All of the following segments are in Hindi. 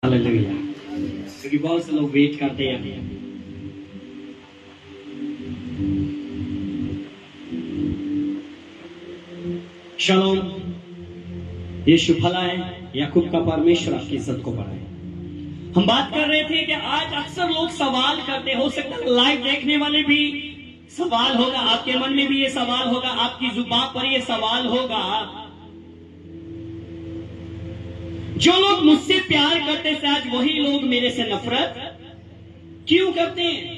हालेलुया। क्योंकि बहुत से लोग वेट करते हैं। शलोम, यीशु भला है, याकूब का परमेश्वर आपकी इज्जत को बढ़ाए। हम बात कर रहे थे कि आज अक्सर लोग सवाल करते, हो सकता है लाइव देखने वाले भी सवाल होगा, आपके मन में भी ये सवाल होगा, आपकी जुबान पर ये सवाल होगा, जो लोग मुझसे प्यार करते थे आज वही लोग मेरे से नफरत क्यों करते हैं?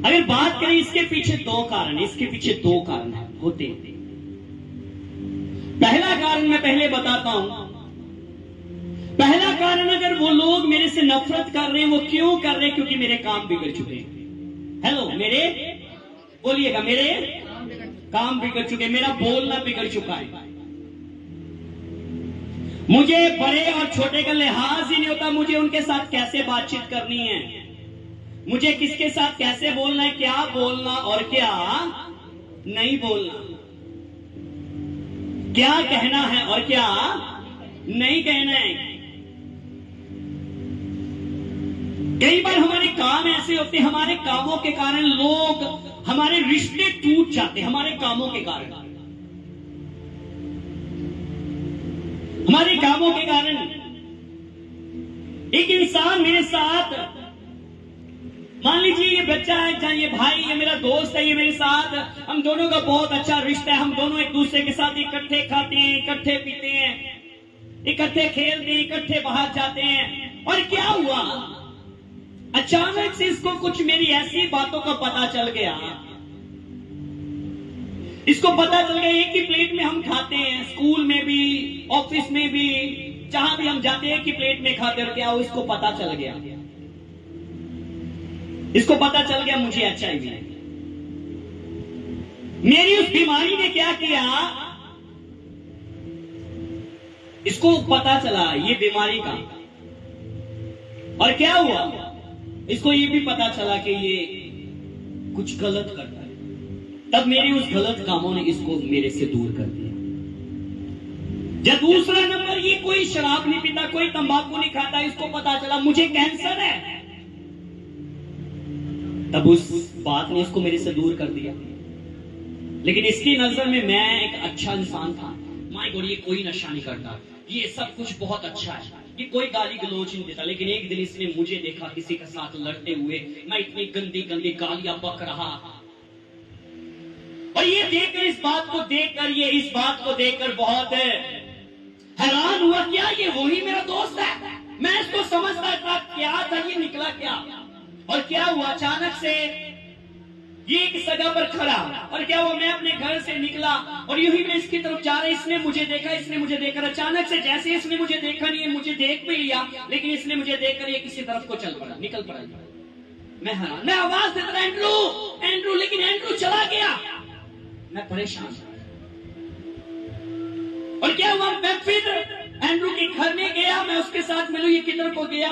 अगर बात करें इसके पीछे दो कारण होते हैं। पहला कारण मैं पहले बताता हूं। पहला कारण, अगर वो लोग मेरे से नफरत कर रहे हैं, वो क्यों कर रहे हैं? क्योंकि मेरे काम बिगड़ चुके हैं। हेलो, मेरे बोलिएगा, मेरे काम बिगड़ चुके हैं, मेरा बोलना बिगड़ चुका है। मुझे बड़े और छोटे का लिहाज ही नहीं होता, मुझे उनके साथ कैसे बातचीत करनी है, मुझे किसके साथ कैसे बोलना है, क्या बोलना और क्या नहीं बोलना, क्या कहना है और क्या नहीं कहना है। कई बार हमारे काम ऐसे होते हैं, हमारे कामों के कारण लोग, हमारे रिश्ते टूट जाते हैं, हमारे कामों के कारण, हमारे कामों के कारण। एक इंसान मेरे साथ, मान लीजिए ये बच्चा है, चाहे ये भाई, ये मेरा दोस्त है, ये मेरे साथ, हम दोनों का बहुत अच्छा रिश्ता है, हम दोनों एक दूसरे के साथ इकट्ठे खाते हैं, इकट्ठे पीते हैं, इकट्ठे खेलते हैं, इकट्ठे बाहर जाते हैं। और क्या हुआ, अचानक से इसको कुछ मेरी ऐसी बातों का पता चल गया, इसको पता चल गया एक ही प्लेट में हम खाते हैं, स्कूल में भी, ऑफिस में भी, जहां भी हम जाते हैं एक ही प्लेट में खाते हैं। क्या हो, इसको पता चल गया, इसको पता चल गया मुझे एचआईवी है। मेरी उस बीमारी ने क्या किया, इसको पता चला ये बीमारी का, और क्या हुआ, इसको ये भी पता चला कि ये कुछ गलत करता है। तब मेरी उस गलत कामों ने इसको मेरे से दूर कर दिया। जब दूसरा नंबर, ये कोई शराब नहीं पीता, कोई तंबाकू नहीं खाता, इसको पता चला मुझे कैंसर है, तब उस बात ने इसको मेरे से दूर कर दिया। लेकिन इसकी नजर में मैं एक अच्छा इंसान था। माय गॉड, ये कोई नशा नहीं करता, ये सब कुछ बहुत अच्छा है, ये कोई गाली गलौज नहीं देता। लेकिन एक दिन इसने मुझे देखा किसी के साथ लड़ते हुए, मैं इतनी गंदी गंदी गालियां बक रहा, और ये देखकर, इस बात को देखकर बहुत हैरान हुआ। क्या ये वही मेरा दोस्त है? मैं इसको समझता था, क्या था, ये निकला क्या? और क्या हुआ, अचानक से ये एक जगह पर खड़ा, और क्या हुआ, मैं अपने घर से निकला और यूं ही मैं इसकी तरफ जा रहा, इसने मुझे देखा, अचानक से जैसे इसने मुझे देखा नहीं, मुझे देख भी लिया, लेकिन इसने मुझे देखकर ये किसी तरफ को निकल पड़ा। मैं हैरान, मैं आवाज देता था, एंड्रू एंड्रू, लेकिन एंड्रू चला गया। मैं परेशान, और क्या हुआ, मैं फिर एंड्रू के घर में गया, मैं उसके साथ मिलूं, ये किधर को गया,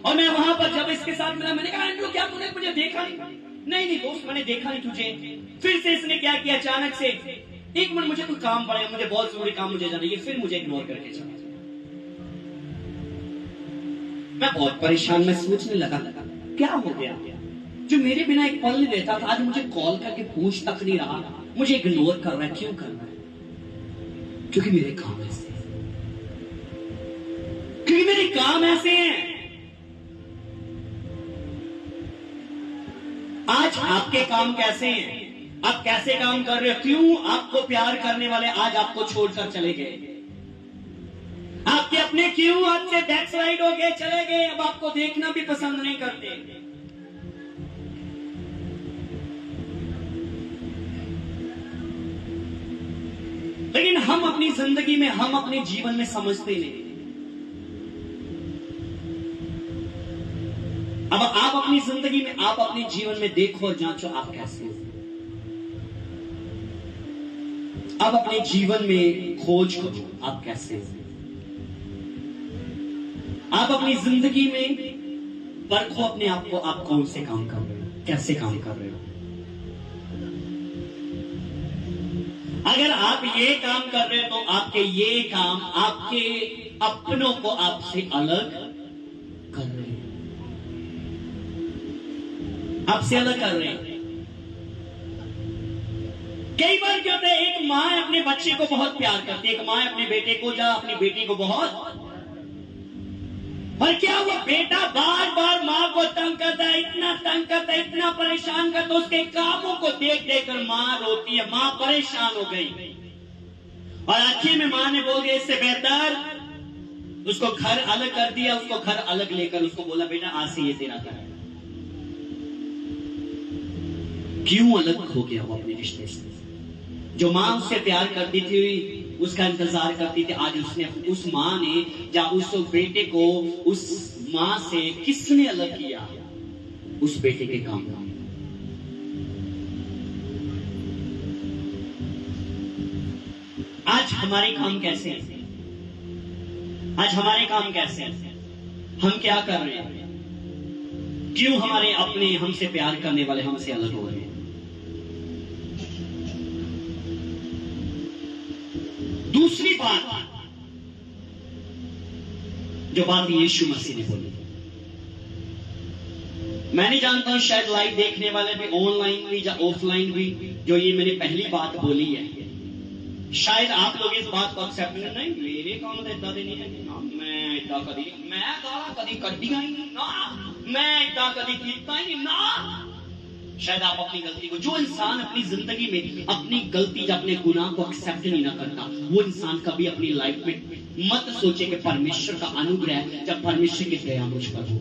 और मैं वहां पर जब इसके साथ मिला, मैंने कहा, एंड्रू क्या तूने मुझे देखा नहीं दोस्त, मैंने देखा नहीं तुझे। फिर से इसने क्या किया, अचानक से, एक मिनट, मुझे कोई काम पड़ा है, मुझे बहुत जरूरी काम, मुझे जाना है, फिर मुझे इग्नोर करके चला। मैं बहुत परेशान, मैं सोचने लगा क्या हो गया, जो मेरे बिना एक पल नहीं रहता था, आज मुझे कॉल करके पूछ तक नहीं रहा, मुझे इग्नोर कर रहा है। क्यों कर रहा है? क्योंकि मेरे काम ऐसे हैं, क्योंकि मेरे काम ऐसे हैं। आज आपके काम कैसे हैं? आप कैसे काम कर रहे हो? क्यों आपको प्यार करने वाले आज आपको छोड़कर चले गए? आपके अपने क्यों आपसे बैकसाइड हो गए, चले गए, अब आपको देखना भी पसंद नहीं करते? लेकिन हम अपनी जिंदगी में, हम अपने जीवन में समझते नहीं। अब आप अपनी जिंदगी में, आप अपने जीवन में देखो और जांचो आप कैसे हो। आप अपने जीवन में खोज करो आप कैसे हो। आप अपनी जिंदगी में परखो अपने आप को, आप कौन से काम कर रहे हो, कैसे काम कर रहे हो। अगर आप ये काम कर रहे हो तो आपके ये काम आपके अपनों को आपसे अलग कर रहे हैं, आपसे अलग कर रहे हैं। कई बार क्या होता है, एक माँ अपने बच्चे को बहुत प्यार करती है, एक माँ अपने बेटे को या अपनी बेटी को बहुत, और क्या हुआ, बेटा बार बार माँ को तंग करता है, इतना तंग करता है, इतना परेशान करता है, उसके कामों को देख देख कर माँ रोती है, माँ परेशान हो गई, और आखिर में माँ ने बोल दिया इससे बेहतर उसको घर अलग कर दिया, उसको घर अलग लेकर उसको बोला बेटा आज से ये तेरा घर है। क्यों अलग हो गया वो अपने रिश्ते से? जो माँ उससे प्यार करती थी, उसका इंतजार करती थी, आज उसने, उस माँ ने या उस बेटे को उस माँ से किसने अलग किया? उस बेटे के काम। आज हमारे काम कैसे हैं? आज हमारे काम कैसे हैं? हम क्या कर रहे हैं? क्यों हमारे अपने हमसे प्यार करने वाले हमसे अलग हो रहे हैं? दूसरी बात, जो बात यीशु मसीह ने बोली, मैं नहीं जानता हूं शायद लाइव देखने वाले भी, ऑनलाइन भी या ऑफलाइन भी, जो ये मैंने पहली बात बोली है, शायद आप लोग इस बात को एक्सेप्ट नहीं, मेरे काम तो इतना नहीं है ना, मैं इतना कभी, मैं गाला कभी कर दिया ही नहीं ना, मैं इतना कभी कीता ही नहीं ना। शायद आप अपनी गलती को, जो इंसान अपनी जिंदगी में अपनी गलती या अपने गुनाह को एक्सेप्ट नहीं ना करता, वो इंसान कभी अपनी लाइफ में मत सोचे कि परमेश्वर का अनुग्रह जब परमेश्वर की दया मुझ पर हो।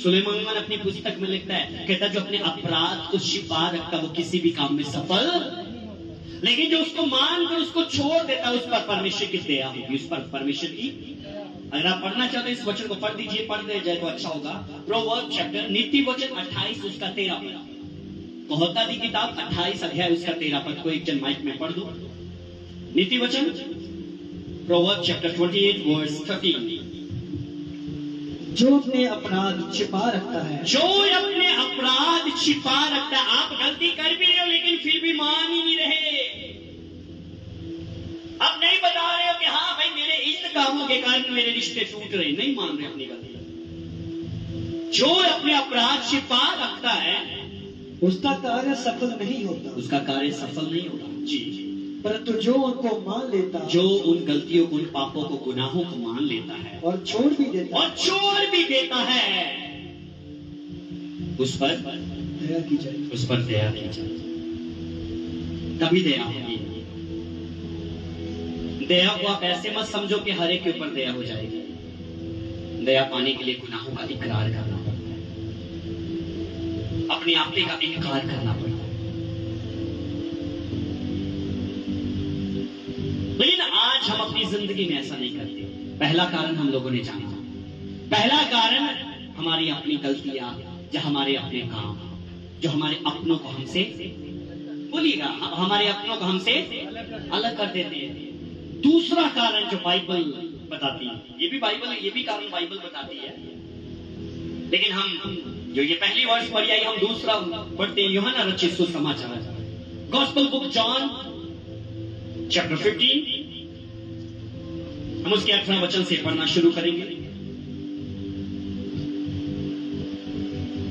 सुलेमान अपनी पुस्तक में लिखता है, कहता है जो अपने अपराध को छिपा रखता वो किसी भी काम में सफल, लेकिन जो उसको मान कर उसको छोड़ देता उस पर परमेश्वर की दया होगी, उस पर परमेश्वर की। अगर आप पढ़ना चाहते हैं इस वचन को पढ़ दीजिए, पढ़ दे जाए तो अच्छा होगा। प्रोवर्ब चैप्टर, नीति वचन 28 उसका 13 पद, कहता दी किताब 28 अध्याय उसका 13 पद को एक जन माइक में पढ़ दो। नीति वचन प्रोवर्ब चैप्टर 28 वर्स 13। जो अपने अपराध छिपा रखता है, जो अपने अपराध छिपा रखता है, आप गलती कर भी रहे हो लेकिन फिर भी मान ही नहीं रहे, अब नहीं बता रहे हो कि हाँ भाई मेरे इन कामों के कारण मेरे रिश्ते टूट रहे, नहीं मान रहे अपनी गलती। जो अपने अपराध छिपा रखता है उसका कार्य सफल नहीं होता, उसका कार्य सफल नहीं होता जी। परंतु जो उनको मान लेता, जो उन गलतियों को, उन पापों को, गुनाहों को मान लेता है और छोड़ भी देता है, उस पर दया की जाए, उस पर दया की जाए, तभी दया होगी। दया को आप ऐसे मत समझो कि हर एक के ऊपर दया हो जाएगी। दया पाने के लिए गुनाहों का इकरार करना पड़ता है, अपने आपे का इनकार करना पड़ता है। लेकिन आज हम अपनी जिंदगी में ऐसा नहीं करते। पहला कारण हम लोगों ने जाना, पहला कारण हमारी अपनी गलतियां या हमारे अपने काम, जो हमारे अपनों को हमसे, बोलिएगा, हमारे अपनों को हमसे अलग कर देते हैं। दूसरा कारण जो बाइबल बताती है, ये भी बाइबल है, ये भी कारण बाइबल बताती है, लेकिन हम जो ये पहली वर्ष पढ़ी आई, हम दूसरा पढ़ते हैं। यूहन्ना रचित सुसमाचार, गॉस्पेल बुक जॉन चैप्टर 15, हम उसके 18 वचन से पढ़ना शुरू करेंगे।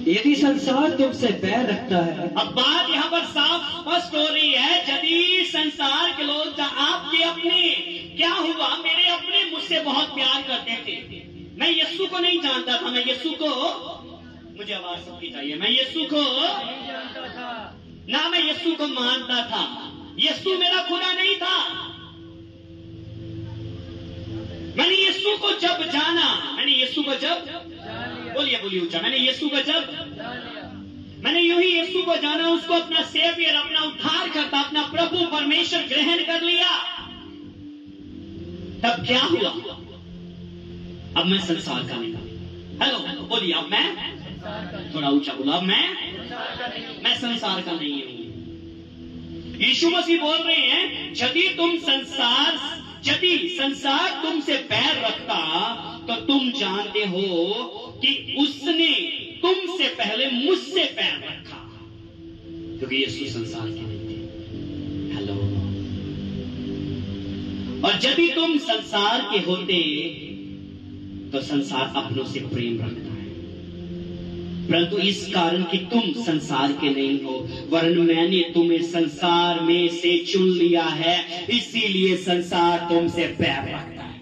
यदि संसार तुमसे बैर रखता है, अब बात यहाँ पर साफ स्पष्ट हो रही है, यदि संसार के लोग आपके अपने, क्या हुआ, मेरे अपने मुझसे बहुत प्यार करते थे, मैं यीशु को नहीं जानता था, मैं यीशु को, मुझे आवाज सबकी चाहिए, मैं यीशु को नहीं जानता था, ना मैं यीशु को मानता था, यीशु मेरा खुदा नहीं था। मैंने यीशु को जब जाना, मैंने यीशु को जब, बोलिए बोलिए ऊंचा, मैंने यीशु को जब, मैंने यूं ही यीशु को जाना, उसको अपना सेवियर, अपना उद्धार करता, अपना प्रभु परमेश्वर ग्रहण कर लिया, तब क्या हुआ, अब मैं संसार का नहीं। हेलो बोलिए, अब मैं, थोड़ा ऊंचा बोला, अब मैं संसार का नहीं हूं। यीशु मसीह बोल रहे हैं, यदि संसार तुमसे बैर रखता तो तुम जानते हो कि उसने तुमसे पहले मुझसे बैर रखा, क्योंकि यीशु संसार के नहीं थे। हेलो, और जब भी तुम संसार के होते तो संसार अपनों से प्रेम रखता है, परंतु इस कारण कि तुम संसार के नहीं हो, वरन मैंने तुम्हें संसार में से चुन लिया है, इसीलिए संसार तुमसे प्यार रखता है।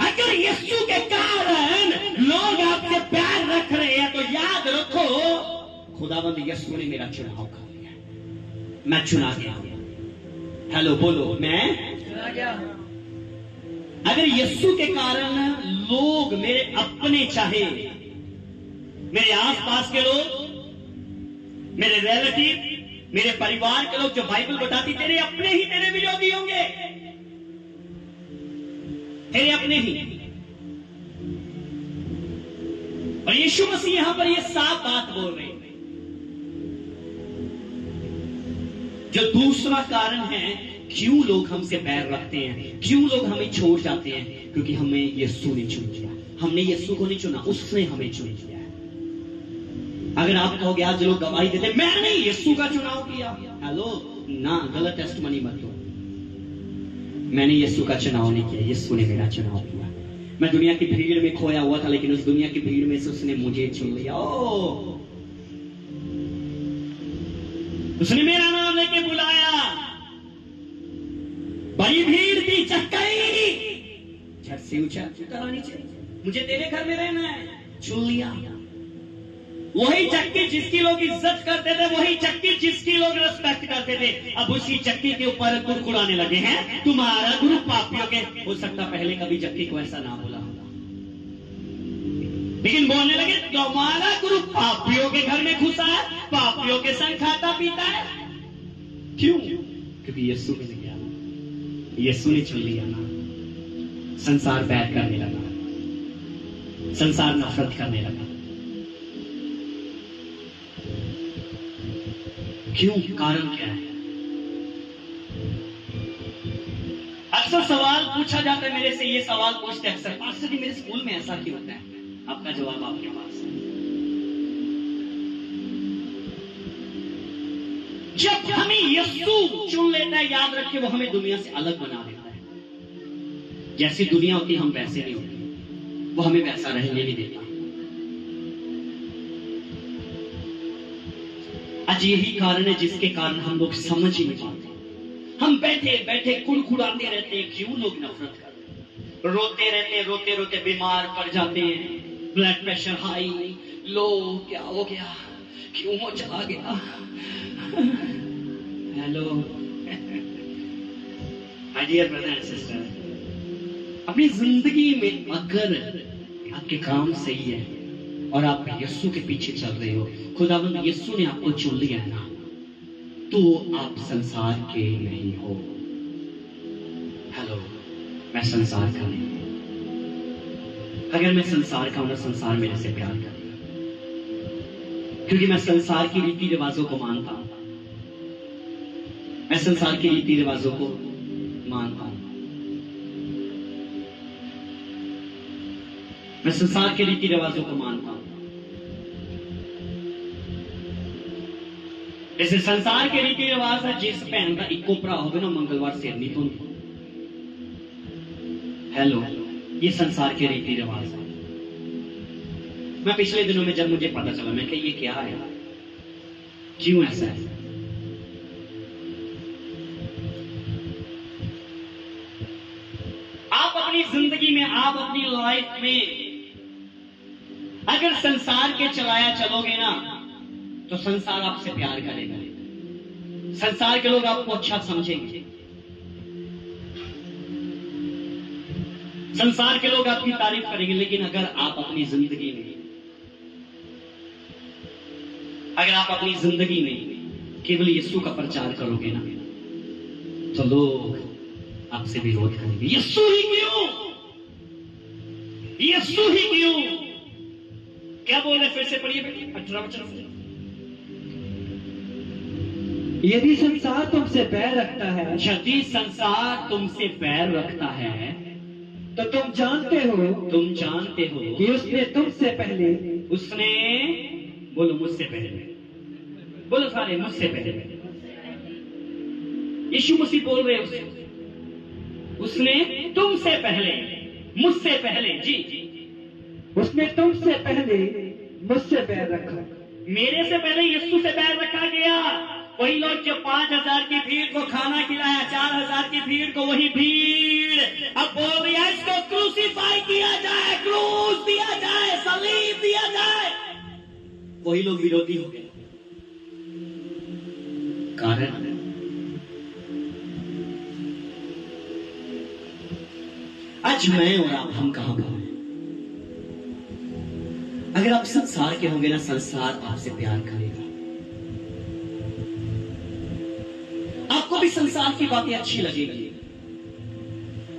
अगर यीशु के कारण लोग आपसे प्यार रख रहे हैं तो याद रखो, खुदावंद यीशु ने मेरा चुनाव कर लिया, मैं चुना गया। हेलो बोलो, मैं चुना गया। अगर यीशु के कारण लोग मेरे अपने चाहे, मेरे आसपास के लोग, मेरे रिलेटिव, मेरे परिवार के लोग, जो बाइबल बताती तेरे अपने ही तेरे विरोधी होंगे, तेरे अपने ही। और यीशु मसीह यहां पर यह साफ बात बोल रहे हैं। जो दूसरा कारण है क्यों लोग हमसे बैर रखते हैं, क्यों लोग हमें छोड़ जाते हैं, क्योंकि हमें यीशु ने चुन लिया। हमने यीशु को नहीं चुना, उसने हमें चुन लिया है। अगर आप कहोगे, आज लोग गवाही देते मैंने यीशु का चुनाव किया, हेलो ना, गलत टेस्टमनी मत दो। मैंने यीशु का चुनाव नहीं किया, यीशु ने मेरा चुनाव किया। मैं दुनिया की भीड़ में खोया हुआ था, लेकिन उस दुनिया की भीड़ में से उसने मुझे चुन लिया। ओ, उसने मेरा नाम लेके बुलाया। बड़ी भीड़ थी, चक्कई, झट से ऊंचा उतरा नीचे, मुझे तेरे घर में रहना है, चुन लिया। वही चक्की जिसकी लोग इज्जत करते थे, वही चक्की जिसकी लोग रिस्पेक्ट करते थे, अब उसी चक्की के ऊपर कुड़कुड़ाने लगे हैं, तुम्हारा गुरु पापियों के। हो सकता पहले कभी चक्की को ऐसा ना बोला होगा, लेकिन बोलने लगे तुम्हारा गुरु पापियों के घर में घुसा है, पापियों के संग खाता पीता है। क्यों? क्योंकि यीशु ने किया, यीशु ने चुन लिया ना। संसार बैर करने लगा, संसार नफरत करने लगा। क्यों? कारण क्या है? अक्सर सवाल पूछा जाता है मेरे से, ये सवाल पूछते अक्सर, पास्टर जी मेरे स्कूल में ऐसा क्यों होता है? आपका जवाब आपके पास है। जब हमें यीशु चुन लेता है, याद रखिए, वो हमें दुनिया से अलग बना देता है। जैसी दुनिया होती हम वैसे नहीं होते, वो हमें वैसा रहने नहीं देता। आज यही कारण है जिसके कारण हम लोग समझ ही नहीं पाते। हम बैठे बैठे कुड़कुड़ाते रहते हैं, क्यों लोग नफरत करते हैं, रोते रहते, रोते रोते बीमार पड़ जाते हैं, ब्लड प्रेशर हाई, लो, क्या हो गया, क्यों वो चला गया। Hello my dear brother and sister, अपनी जिंदगी में अगर आपके काम सही है और आप यीशु के पीछे चल रहे हो, खुदावंद यीशु ने आपको चुन लिया है ना, तो आप संसार के नहीं हो। हेलो, मैं संसार का नहीं। अगर मैं संसार का हूं ना, संसार मेरे से प्यार करेगा, क्योंकि मैं संसार की रीति रिवाजों को मानता हूं। मैं संसार के रीति रिवाजों को मानता हूं। मैं संसार के रीति रिवाजों को मानता हूं। जैसे संसार के रीति रिवाज है, जिस भैन का इको भरा होगा ना, मंगलवार सिर नहीं धोंदी। हेलो, ये संसार के रीति रिवाज है। मैं पिछले दिनों में जब मुझे पता चला, मैं कहा ये क्या है, क्यों ऐसा है। आप अपनी जिंदगी में, आप अपनी लाइफ में अगर संसार के चलाया चलोगे ना, तो संसार आपसे प्यार करेगा, संसार के लोग आपको अच्छा समझेंगे, संसार के लोग आपकी तारीफ करेंगे। लेकिन अगर आप अपनी जिंदगी में केवल यीशु का प्रचार करोगे ना, तो लोग आपसे विरोध करेंगे। यीशु ही क्यों, यीशु ही क्यों। क्या बोल रहे, फिर से पढ़िए बेटी, 18 वचन। यदि संसार तुमसे बैर रखता है, यदि संसार तुमसे बैर रखता है, तो तुम जानते हो कि उसने तुमसे पहले, उसने, बोलो मुझसे पहले, बोलो सारे मुझसे पहले। यीशु मसीह बोल रहे हैं, उसने तुमसे पहले, मुझसे पहले, जी, उसने तुमसे पहले मुझसे बैर रखा। मेरे से पहले यीशु से बैर रखा गया। वही लोग जो 5,000 की भीड़ को खाना खिलाया, 4,000 की भीड़ को, वही भीड़ अब बोल रही है इसको क्रूसीफाई किया जाए, क्रूस दिया जाए, सलीब दिया जाए। वही लोग विरोधी हो गए। कारण आज मैं और आप, हम कहां पर हैं? अगर आप संसार के होंगे ना, संसार आपसे प्यार करेगा। आपको भी संसार की बातें अच्छी लगेगी,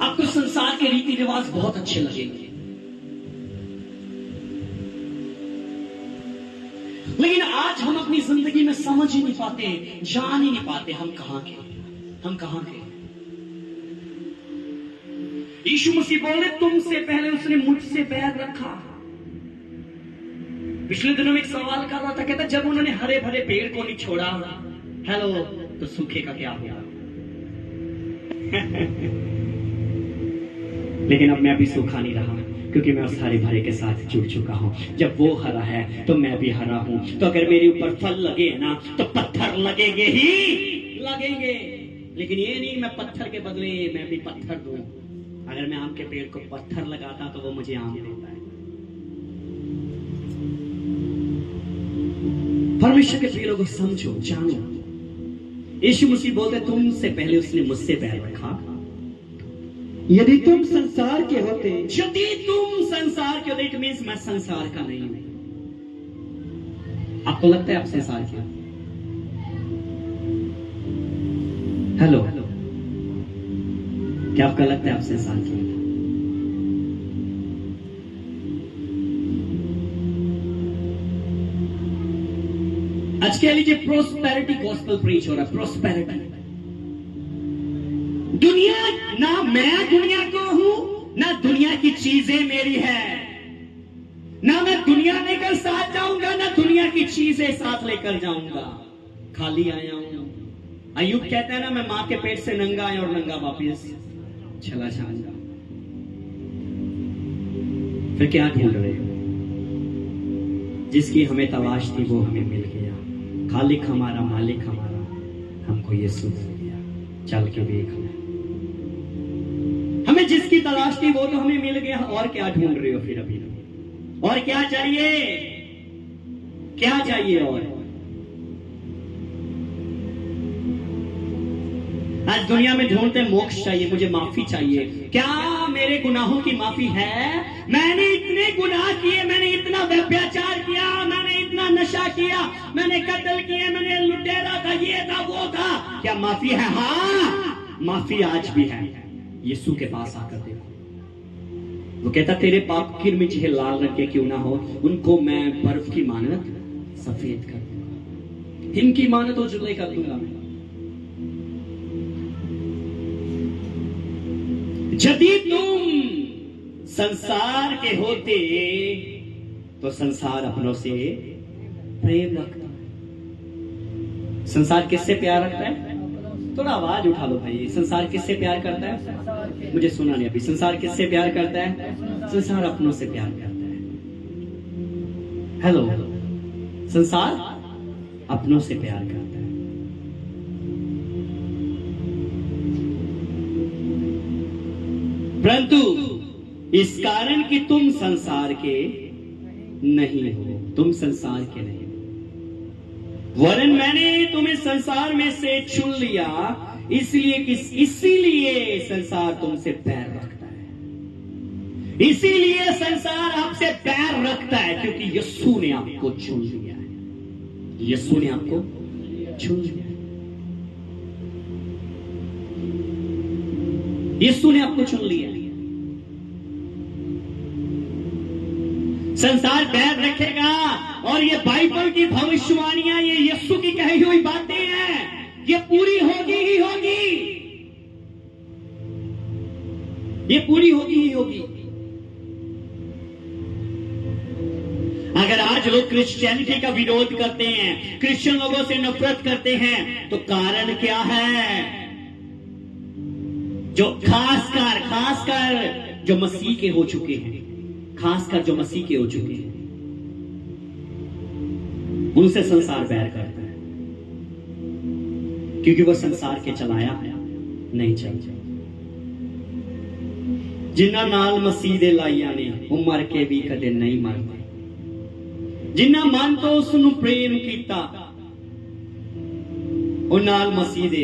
आपको संसार के रीति रिवाज बहुत अच्छे लगेंगे, लेकिन आज हम अपनी जिंदगी में समझ ही नहीं पाते, जान ही नहीं पाते हम कहां के, हम कहां के। यीशु मसीह बोले तुमसे पहले उसने मुझसे बैर रखा। पिछले दिनों में एक सवाल कर रहा था, कहता जब उन्होंने हरे भरे पेड़ को नहीं छोड़ा, हेलो, तो सूखे का क्या हुआ? लेकिन अब मैं भी सूखा नहीं रहा, क्योंकि मैं उस हरे भरे के साथ जुड़ चुका हूं। जब वो हरा है तो मैं भी हरा हूं। तो अगर मेरे ऊपर फल लगे ना, तो पत्थर लगेंगे ही लगेंगे, लेकिन ये नहीं मैं पत्थर के बदले मैं भी पत्थर दूं। अगर मैं आम के पेड़ को पत्थर लगाता तो वो मुझे आम देता है। परमेश्वर के प्रिय लोगों, समझो, जानो, यीशु मसीह बोलते तुमसे पहले उसने मुझसे बैर रखा। यदि तुम संसार के होते, यदि तुम संसार के होते, इट मीन्स मैं संसार का नहीं हूं। आपको लगता है आप संसार के? हेलो, क्या आपको लगता है आप संसार के? आज कह लीजिए प्रोस्पेरिटी गॉस्पेल प्रीच हो रहा है। प्रोस्पेरिटी, दुनिया ना मैं दुनिया को हूं, ना दुनिया की चीजें मेरी है, ना मैं दुनिया लेकर साथ जाऊंगा, ना दुनिया की चीजें साथ लेकर जाऊंगा। खाली आया हूं। अय्यूब कहता है ना, मैं मां के पेट से नंगा आया और नंगा वापिस चला जाऊंगा। फिर क्या ढूंढ रहे हो? जिसकी हमें तलाश थी वो हमें मिल गया। खालिक हमारा, मालिक हमारा, हमको यीशु मिल गया। चल के देख हमें जिसकी तलाश थी वो तो हमें मिल गया। और क्या ढूंढ रहे हो फिर अभी? और क्या चाहिए? क्या चाहिए? और आज दुनिया में ढूंढते मोक्ष चाहिए, मुझे माफी चाहिए। क्या मेरे गुनाहों की माफी है? मैंने इतने गुनाह किए, मैंने इतना व्यभिचार किया, मैंने इतना नशा किया, मैंने कत्ल किए, मैंने लुटेरा था, ये था, वो था। क्या माफी है? हाँ, माफी आज भी है। यीशु के पास आकर देखो। वो कहता तेरे पाप किरमिर चाहे लाल रंग के क्यों ना हो, उनको मैं बर्फ की मानत सफेद कर दूंगा, हिम की मानत उजले कर दूंगा मैं। यदि तुम संसार के होते तो संसार अपनों से प्रेम रखता है। संसार किससे प्यार रखता है? थोड़ा आवाज उठा लो भाई। संसार किससे प्यार करता है? मुझे सुना नहीं अभी। संसार किससे प्यार करता है? संसार अपनों से प्यार करता है। हेलो, संसार अपनों से प्यार करता है। परंतु इस कारण कि तुम संसार के नहीं हो, तुम संसार के नहीं हो, वरन मैंने तुम्हें संसार में से चुन लिया, इसीलिए संसार तुमसे पैर रखता है। इसीलिए संसार आपसे पैर रखता है, क्योंकि यीशु ने आपको चुन लिया है। यीशु ने आपको चुन लिया है। यीशु ने आपको चुन लिया। संसार बैर रखेगा, और ये बाइबल की भविष्यवाणियां, ये यीशु की कही हुई बातें हैं, ये पूरी होगी ही होगी। ये पूरी होगी ही होगी। अगर आज लोग क्रिश्चियनिटी का विरोध करते हैं, क्रिश्चियन लोगों से नफरत करते हैं, तो कारण क्या है? जो खासकर जो मसीह के हो चुके हैं, खासकर जो मसीह के हो चुके हैं, उनसे संसार बैर करता है, क्योंकि वो संसार के चलाया नहीं चलता। जिन्ना नाल मसीह दे लाइया ने वो मर के भी कदे नहीं मरते, जिन्ना मन तो उसनु प्रेम कीता वो नाल मसीह दे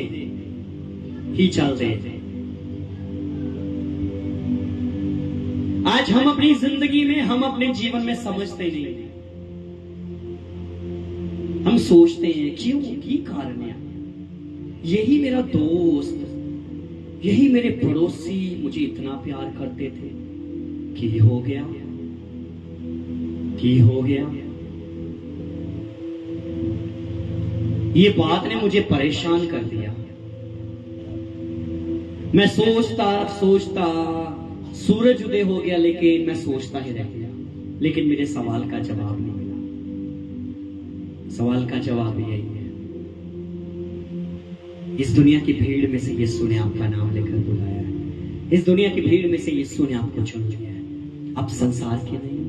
ही चल रहे थे। आज हम अपनी जिंदगी में, हम अपने जीवन में समझते नहीं, हम सोचते हैं क्यों, की कारण है, यही मेरा दोस्त, यही मेरे पड़ोसी मुझे इतना प्यार करते थे, की हो गया, की हो गया। ये बात ने मुझे परेशान कर दिया। मैं सोचता सोचता सूरज उदय हो गया, लेकिन मैं सोचता ही रह गया, लेकिन मेरे सवाल का जवाब नहीं मिला। सवाल का जवाब यही है, इस दुनिया की भीड़ में से यीशु ने आपका नाम लेकर बुलाया है, इस दुनिया की भीड़ में से यीशु ने आपको चुन लिया है। अब संसार के नहीं,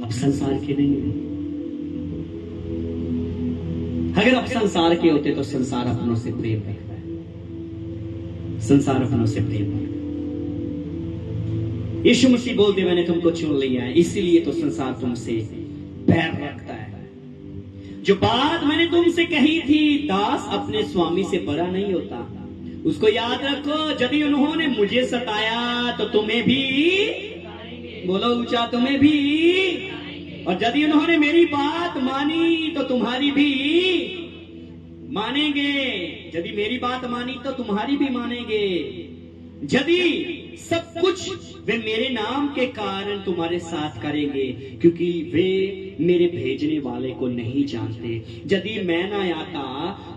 अब संसार के नहीं। अगर आप संसार के होते तो संसार अपनों से प्रेम रखता है, संसार अपनों से प्रेम रखता है। यीशु मसीह बोलते मैंने तुमको चुन लिया है, इसीलिए तो संसार तुमसे बैर रखता है। जो बात मैंने तुमसे कही थी, दास अपने स्वामी से बड़ा नहीं होता, उसको याद रखो। यदि उन्होंने मुझे सताया तो तुम्हें भी, बोलो ऊंचा, तुम्हें भी, और यदि उन्होंने मेरी बात मानी तो तुम्हारी भी मानेंगे, यदि मेरी बात मानी तो तुम्हारी भी मानेंगे। यदि सब कुछ वे मेरे नाम के कारण तुम्हारे साथ करेंगे, क्योंकि वे मेरे भेजने वाले को नहीं जानते। यदि मैं ना आता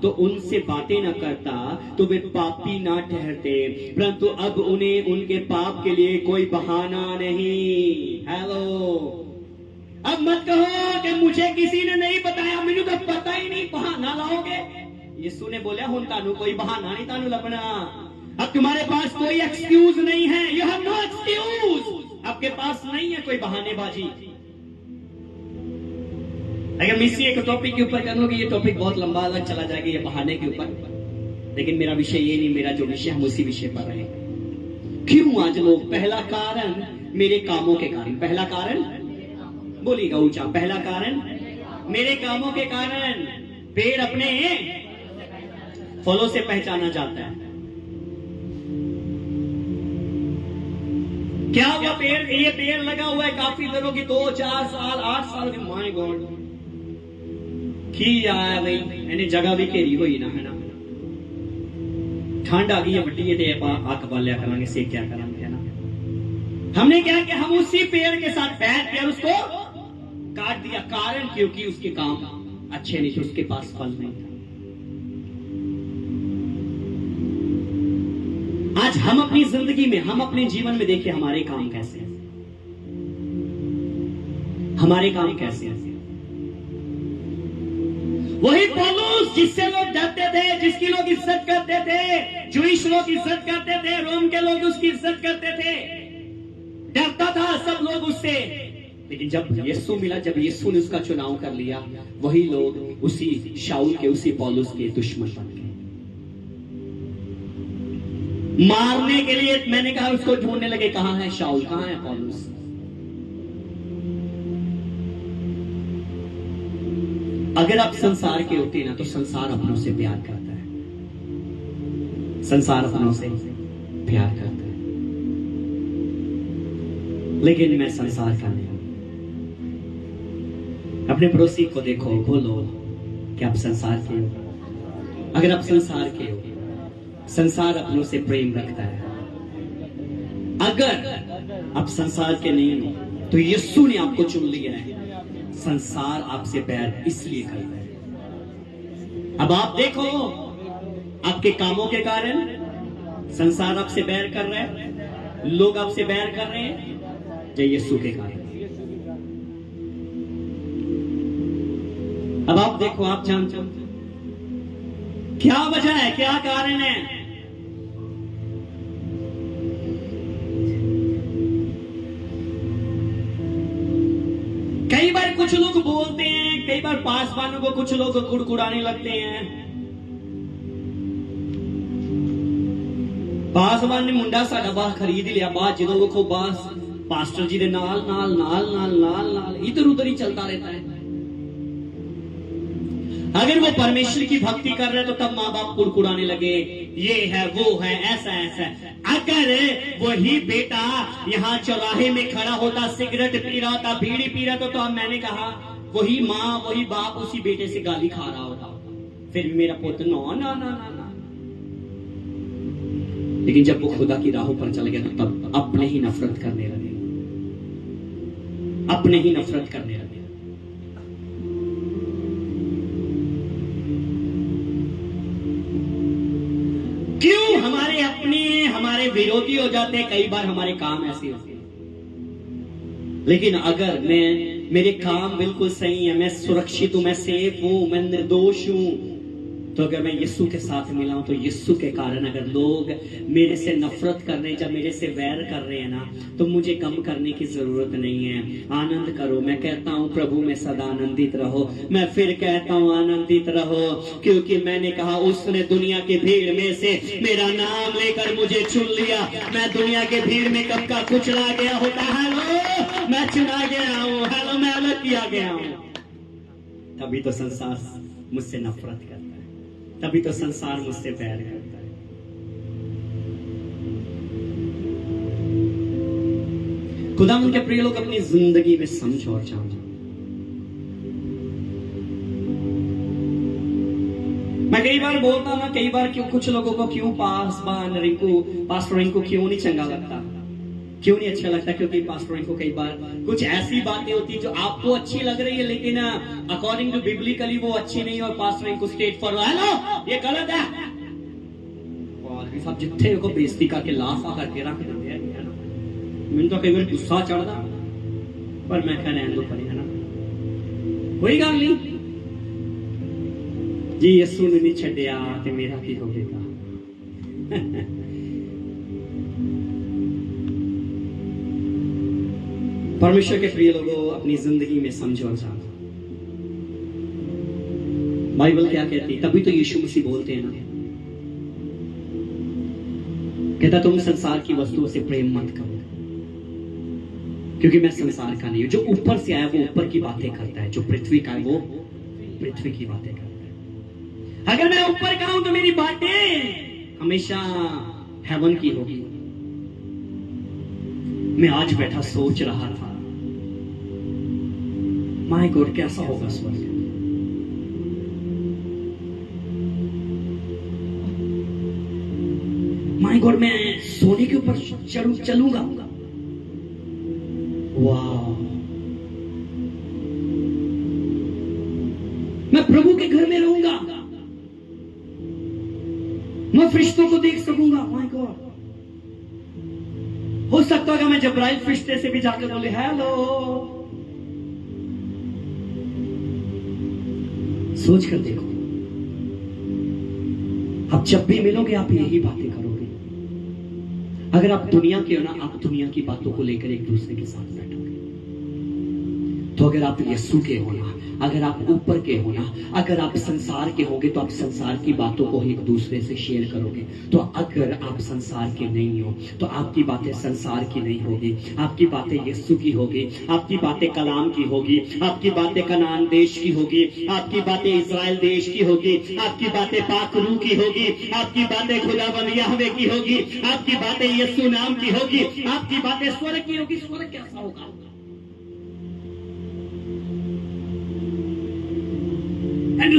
तो उनसे बातें ना करता तो वे पापी ना ठहरते, परंतु अब उन्हें उनके पाप के लिए कोई बहाना नहीं। हेलो, अब मत कहो कि मुझे किसी ने नहीं बताया, मैंने तो पता ही नहीं, बहाना लाओगे। यीशु ने बोला हुन तानू कोई बहाना नहीं तानू लभना, अब तुम्हारे पास कोई एक्सक्यूज नहीं है, यू हैव नो एक्सक्यूज, आपके पास नहीं है कोई बहानेबाजी। अगर मैं इसी एक टॉपिक के ऊपर करूंगी, ये टॉपिक बहुत लंबा अलग चला जाएगा, ये बहाने के ऊपर, लेकिन मेरा विषय ये नहीं, मेरा जो विषय हम उसी विषय पर रहे। क्यों आज लोग, पहला कारण मेरे कामों के कारण, पहला कारण बोलिएगा ऊंचा, पहला कारण मेरे कामों के कारण। पेड़ अपने फलों से पहचाना जाता है। क्या हुआ, पेड़, ये पेड़ लगा हुआ है काफी दिनों की, 2 4 साल 8 साल की, माय गॉड, की आया भाई, मैंने जगह भी घेरी हुई ना, है ना, ठंड आ गई है, बड़ी है, आग बालिया करांगे, सेक क्या करांगे, है ना। हमने क्या किया, हम उसी पेड़ के साथ बैठ कर उसको काट दिया, कारण क्योंकि उसके काम अच्छे नहीं थे, उसके पास फल नहीं था। आज हम अपनी जिंदगी में, हम अपने जीवन में देखिए हमारे काम कैसे हैं, हमारे काम कैसे हैं। वही पौलुस जिससे लोग डरते थे, जिसकी लोग इज्जत करते थे, जूइश लोग इज्जत करते थे, रोम के लोग उसकी इज्जत करते थे, डरता था सब लोग उससे, लेकिन जब यीशु मिला, जब यीशु ने उसका चुनाव कर लिया, वही लोग उसी शाऊल के, उसी पौलुस के दुश्मन बन गए। मारने के लिए मैंने कहा, उसको ढूंढने लगे, कहां है शाऊल, कहां है पौलुस। अगर आप संसार के होते ना तो संसार अपनों से प्यार करता है, संसार अपनों से प्यार करता है, लेकिन मैं संसार का नहीं। अपने पड़ोसी को देखो, बोलो कि आप संसार के हो। अगर आप संसार के हो, संसार अपनों से प्रेम रखता है। अगर आप संसार के नहीं हो तो यीशु ने आपको चुन लिया है, संसार आपसे बैर इसलिए करता है। अब आप देखो, आपके कामों के कारण संसार आपसे बैर कर रहा है, लोग आपसे बैर कर रहे हैं, या यीशु के कारण। अब आप देखो, आप जानते हो क्या वजह है, क्या कारण है। कुछ लोग बोलते हैं, कई बार पासवानों को कुछ लोग कुड़कुड़ाने लगते हैं। पासवान ने मुंडा साडा बाहर खरीद लिया, बाद जो देखो बस पास्टर जी के नाल नाल नाल नाल नाल नाल इधर उधर ही चलता रहता है। अगर वो परमेश्वर की भक्ति कर रहे तो तब माँ बाप कुड़कुड़ाने लगे, ये है वो है ऐसा ऐसा। अगर वही बेटा यहाँ चौराहे में खड़ा होता, सिगरेट पी रहा होता, बीड़ी पी रहा था, तो अब मैंने कहा वही माँ वही बाप उसी बेटे से गाली खा रहा होता, फिर भी मेरा पुत्र नो ना ना ना ना। लेकिन जब वो खुदा की राहों पर चल गया तो तब अपने ही नफरत करने लगे, अपने ही नफरत करने लगे। क्यों हमारे अपने हमारे विरोधी हो जाते हैं, कई बार हमारे काम ऐसे होते हैं। लेकिन अगर मेरे काम बिल्कुल सही है, मैं सुरक्षित हूं, मैं सेफ हूं, मैं निर्दोष हूं, तो अगर मैं यीशु के साथ मिला हूं तो यीशु के कारण अगर लोग मेरे से नफरत कर रहे हैं, जब मेरे से वैर कर रहे हैं ना, तो मुझे गम करने की जरूरत नहीं है। आनंद करो। मैं कहता हूं प्रभु में सदा आनंदित रहो। मैं फिर कहता हूं आनंदित रहो, क्योंकि मैंने कहा उसने दुनिया की भीड़ में से मेरा नाम लेकर मुझे चुन लिया। मैं दुनिया के भीड़ में कब का कुचला गया होता, हेलो मैं चुना गया हूं, हेलो मैं अलग किया गया हूं। तभी तो संसार मुझसे नफरत करता है, तभी तो संसार मुझसे बैर करता है। खुदा उनके प्रिय लोग अपनी जिंदगी में समझ और जानो। मैं कई बार बोलता ना, कई बार क्यों कुछ लोगों को क्यों पास्टर रिंकू क्यों नहीं चंगा लगता, क्यों नहीं अच्छा लगता, क्योंकि पास्टर रिंकू कई बार कुछ ऐसी बातें होती है जो आपको अच्छी लग रही है, लेकिन अकॉर्डिंग टू बिब्लिकली वो अच्छी नहीं, और pastor Rinku state for hello ये गलत है, और सब जिथे को बेइज्जती करके लाफा करके रख देते हैं ना। मैंने तो कई बार गुस्सा चढ़ता, पर मैं कह रहने दो पड़े है ना, कोई गल नहीं जी, यीशु ने नहीं छड्डिया ते मेरा की होगा। परमेश्वर के प्रिय लोगों, अपनी जिंदगी में समझो और जानो। बाइबल क्या कहती है? तभी तो यीशु मसीह बोलते हैं ना, कहता तुम संसार की वस्तुओं से प्रेम मत करो, क्योंकि मैं संसार का नहीं हूं। जो ऊपर से आया वो ऊपर की बातें करता है, जो पृथ्वी का है वो पृथ्वी की बातें करता है। अगर मैं ऊपर का हूं तो मेरी बातें हमेशा हेवन की होगी। मैं आज बैठा सोच रहा था, माय गॉड कैसा होगा स्वर्ग। माय गॉड मैं सोने के ऊपर चलूंगा, वाह, मैं प्रभु के घर में रहूंगा, मैं फरिश्तों को देख सकूंगा। माय गॉड, हो सकता है मैं जब्राइल फरिश्ते से भी जाकर बोले हेलो। सोच कर देखो, आप जब भी मिलोगे आप यही बातें करोगे। अगर आप दुनिया के हो ना, आप दुनिया की बातों को लेकर एक दूसरे के साथ बैठोगे। तो अगर आप यीशु के हो ना, अगर आप ऊपर के हो ना, अगर आप संसार के होगे तो आप संसार की बातों को एक दूसरे से शेयर करोगे। तो अगर आप संसार के नहीं हो तो आपकी बातें संसार की नहीं होगी, आपकी बातें यीशु की होगी, आपकी बातें कलाम की होगी, आपकी बातें कनान देश की होगी, आपकी बातें इजराइल देश की होगी, आपकी बातें पाक रूह की होगी, आपकी बातें खुदावंद यहोवे की होगी, आपकी बातें यीशु नाम की होगी, आपकी बातें स्वर्ग की होगी। स्वर्ग कैसा होगा?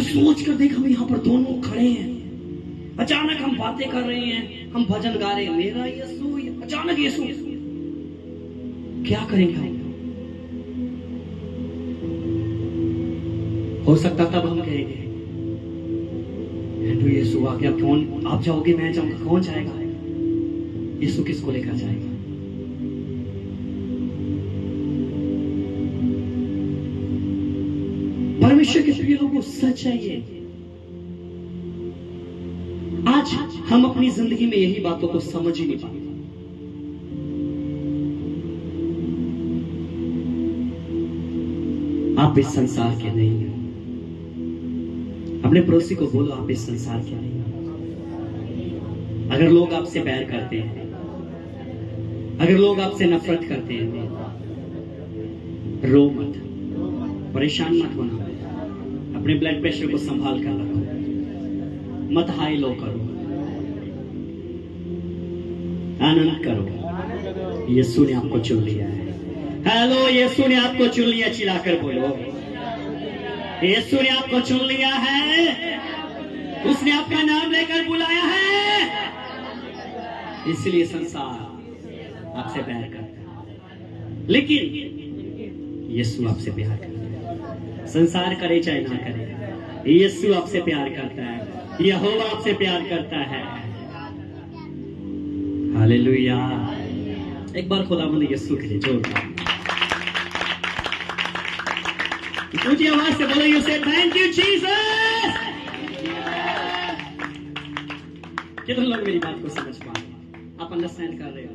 सोच कर देख, हम यहाँ पर दोनों खड़े हैं, अचानक हम बातें कर रहे हैं, हम भजन गा रहे हैं, मेरा यीशु, अचानक यीशु, क्या करेंगे हम? हो सकता तब हम कहेंगे यीशु आ गया, कौन आप जाओगे, मैं जाऊंगा, कौन जाएगा? यीशु किसको लेकर जाएगा? परमेश्वर के प्रिय लोगों, सच है ये। आज हम अपनी जिंदगी में यही बातों को समझ ही नहीं पाते। आप इस संसार के नहीं हो। अपने पड़ोसी को बोलो, आप इस संसार के नहीं हो। अगर लोग आपसे बैर करते हैं, अगर लोग आपसे नफरत करते हैं, रो मत, परेशान मत होना। अपने ब्लड प्रेशर को संभाल कर रखो, मत हाई लो करो, आनंद करो। यीशु ने आपको चुन लिया है। हेलो, यीशु ने आपको चुन लिया, चिल्लाकर बोलो, यीशु ने आपको चुन लिया है। उसने आपका नाम लेकर बुलाया है। इसलिए संसार आपसे प्यार करता है, लेकिन यीशु आपसे प्यार करता है। संसार करे चाहे ना करे, यीशु आपसे प्यार करता है, यहोवा आपसे प्यार करता है। हालेलुया। एक बार खुदावंद यीशु के लिए जोरदार ऊंची आवाज से बोलो, यू से थैंक यू जीसस। कितने लोग मेरी बात को समझ पा रहे, आप अंडरस्टैंड कर रहे हो?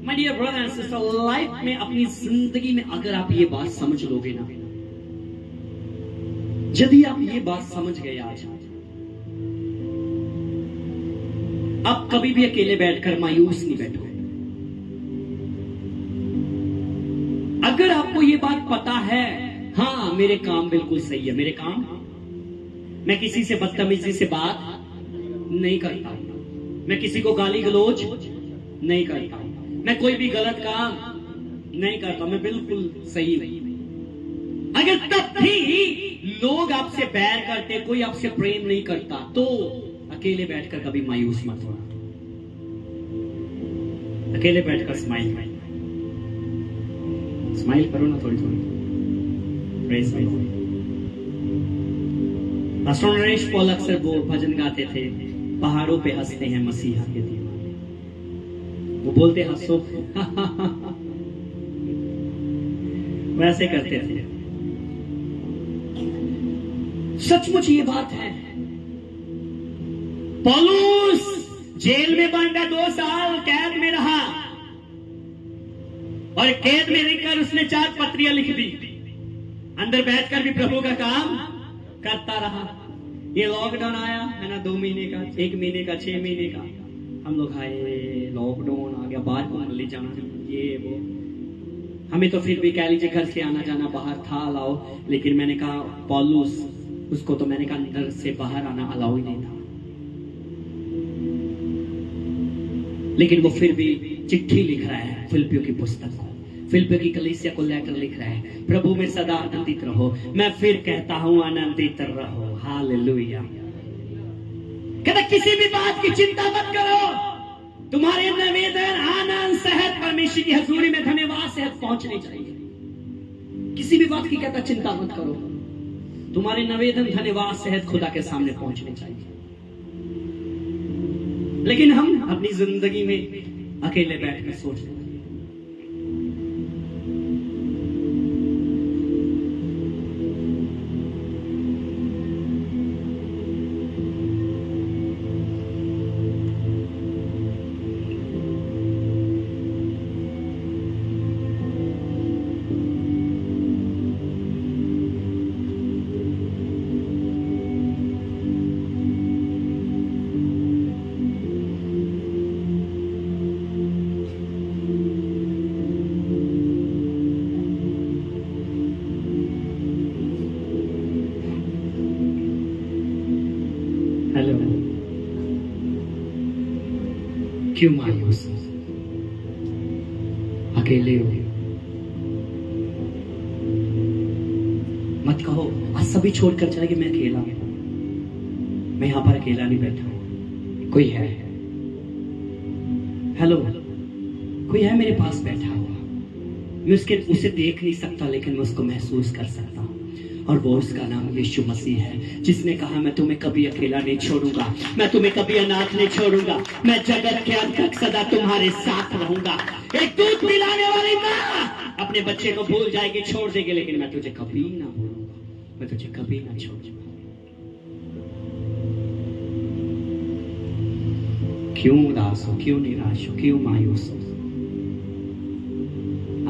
My dear brother and sister, life में, अपनी जिंदगी में अगर आप ये बात समझ लोगे ना, यदि आप ये बात समझ गए आज, आप कभी भी अकेले बैठकर मायूस नहीं बैठोगे। अगर आपको ये बात पता है, हाँ मेरे काम बिल्कुल सही है, मेरे काम, मैं किसी से बदतमीजी से बात नहीं करता, मैं किसी को गाली गलौज नहीं करता, मैं कोई भी गलत काम नहीं करता, मैं बिल्कुल सही नहीं। अगर तब भी लोग आपसे बैर करते, कोई आपसे प्रेम नहीं करता, तो अकेले बैठकर कभी मायूस मत होना। अकेले बैठकर स्माइल करो ना, थोड़ी थोड़ी। Praise the Lord. Pastor Naresh Paul अक्सर वो भजन गाते थे, पहाड़ों पे हंसते हैं मसीहा के दीवाने। वो बोलते हंसो वैसे करते थे। सचमुच ये बात है। पौलुस जेल में बंद है, 2 साल कैद में रहा, और कैद में रहकर उसने 4 पत्रियां लिख दी। अंदर बैठकर भी प्रभु का काम करता रहा। ये लॉकडाउन आया है ना, 2 महीने का, 1 महीने का, 6 महीने का, हम लोग हाय लॉकडाउन आ गया, बाहर घूमने ले जाना, ये वो। हमें तो फिर भी कह लीजिए घर से आना जाना बाहर था अलाउ, लेकिन मैंने कहा पौलुस, उसको तो मैंने कहा अंदर से बाहर आना अलाउ ही नहीं था, लेकिन वो फिर भी चिट्ठी लिख रहा है फिलिप्पियों की पुस्तक को, फिलिप्पियों की कलीसिया को लेकर लिख रहा है, प्रभु में सदा आनंदित रहो। मैं फिर कहता हूं आनंदित रहो। हालेलुया। कहता किसी भी बात की चिंता मत करो, तुम्हारे निवेदन आनंद सेहत परमेश्वर की हजूरी में धन्यवाद सेहत पहुंचनी चाहिए। किसी भी बात की कहता चिंता मत करो, तुम्हारे निवेदन धन्यवाद सेहत खुदा के सामने पहुंचने चाहिए। लेकिन हम अपनी जिंदगी में अकेले बैठकर सोचते हैं, हेलो, क्यों मायूस, अकेले हो? मत कहो आज सभी छोड़कर चले कि मैं अकेला हूं। मैं यहां पर अकेला नहीं बैठा हूं, कोई है। हेलो, कोई है मेरे पास बैठा हुआ। मैं उसे देख नहीं सकता, लेकिन मैं उसको महसूस कर सकता हूं, और वो उसका नाम यीशु मसीह है, जिसने कहा मैं तुम्हें कभी अकेला नहीं छोड़ूंगा, मैं तुम्हें कभी अनाथ नहीं छोड़ूंगा, मैं जगत के अंत तक सदा तुम्हारे साथ रहूंगा। एक दूध पिलाने वाली माँ अपने बच्चे को भूल जाएगी, छोड़ देगी, लेकिन मैं तुझे कभी ना भूलूंगा, मैं तुझे कभी ना छोड़ूंगा। क्यों उदास हो, क्यों निराश हो, क्यों मायूस हो?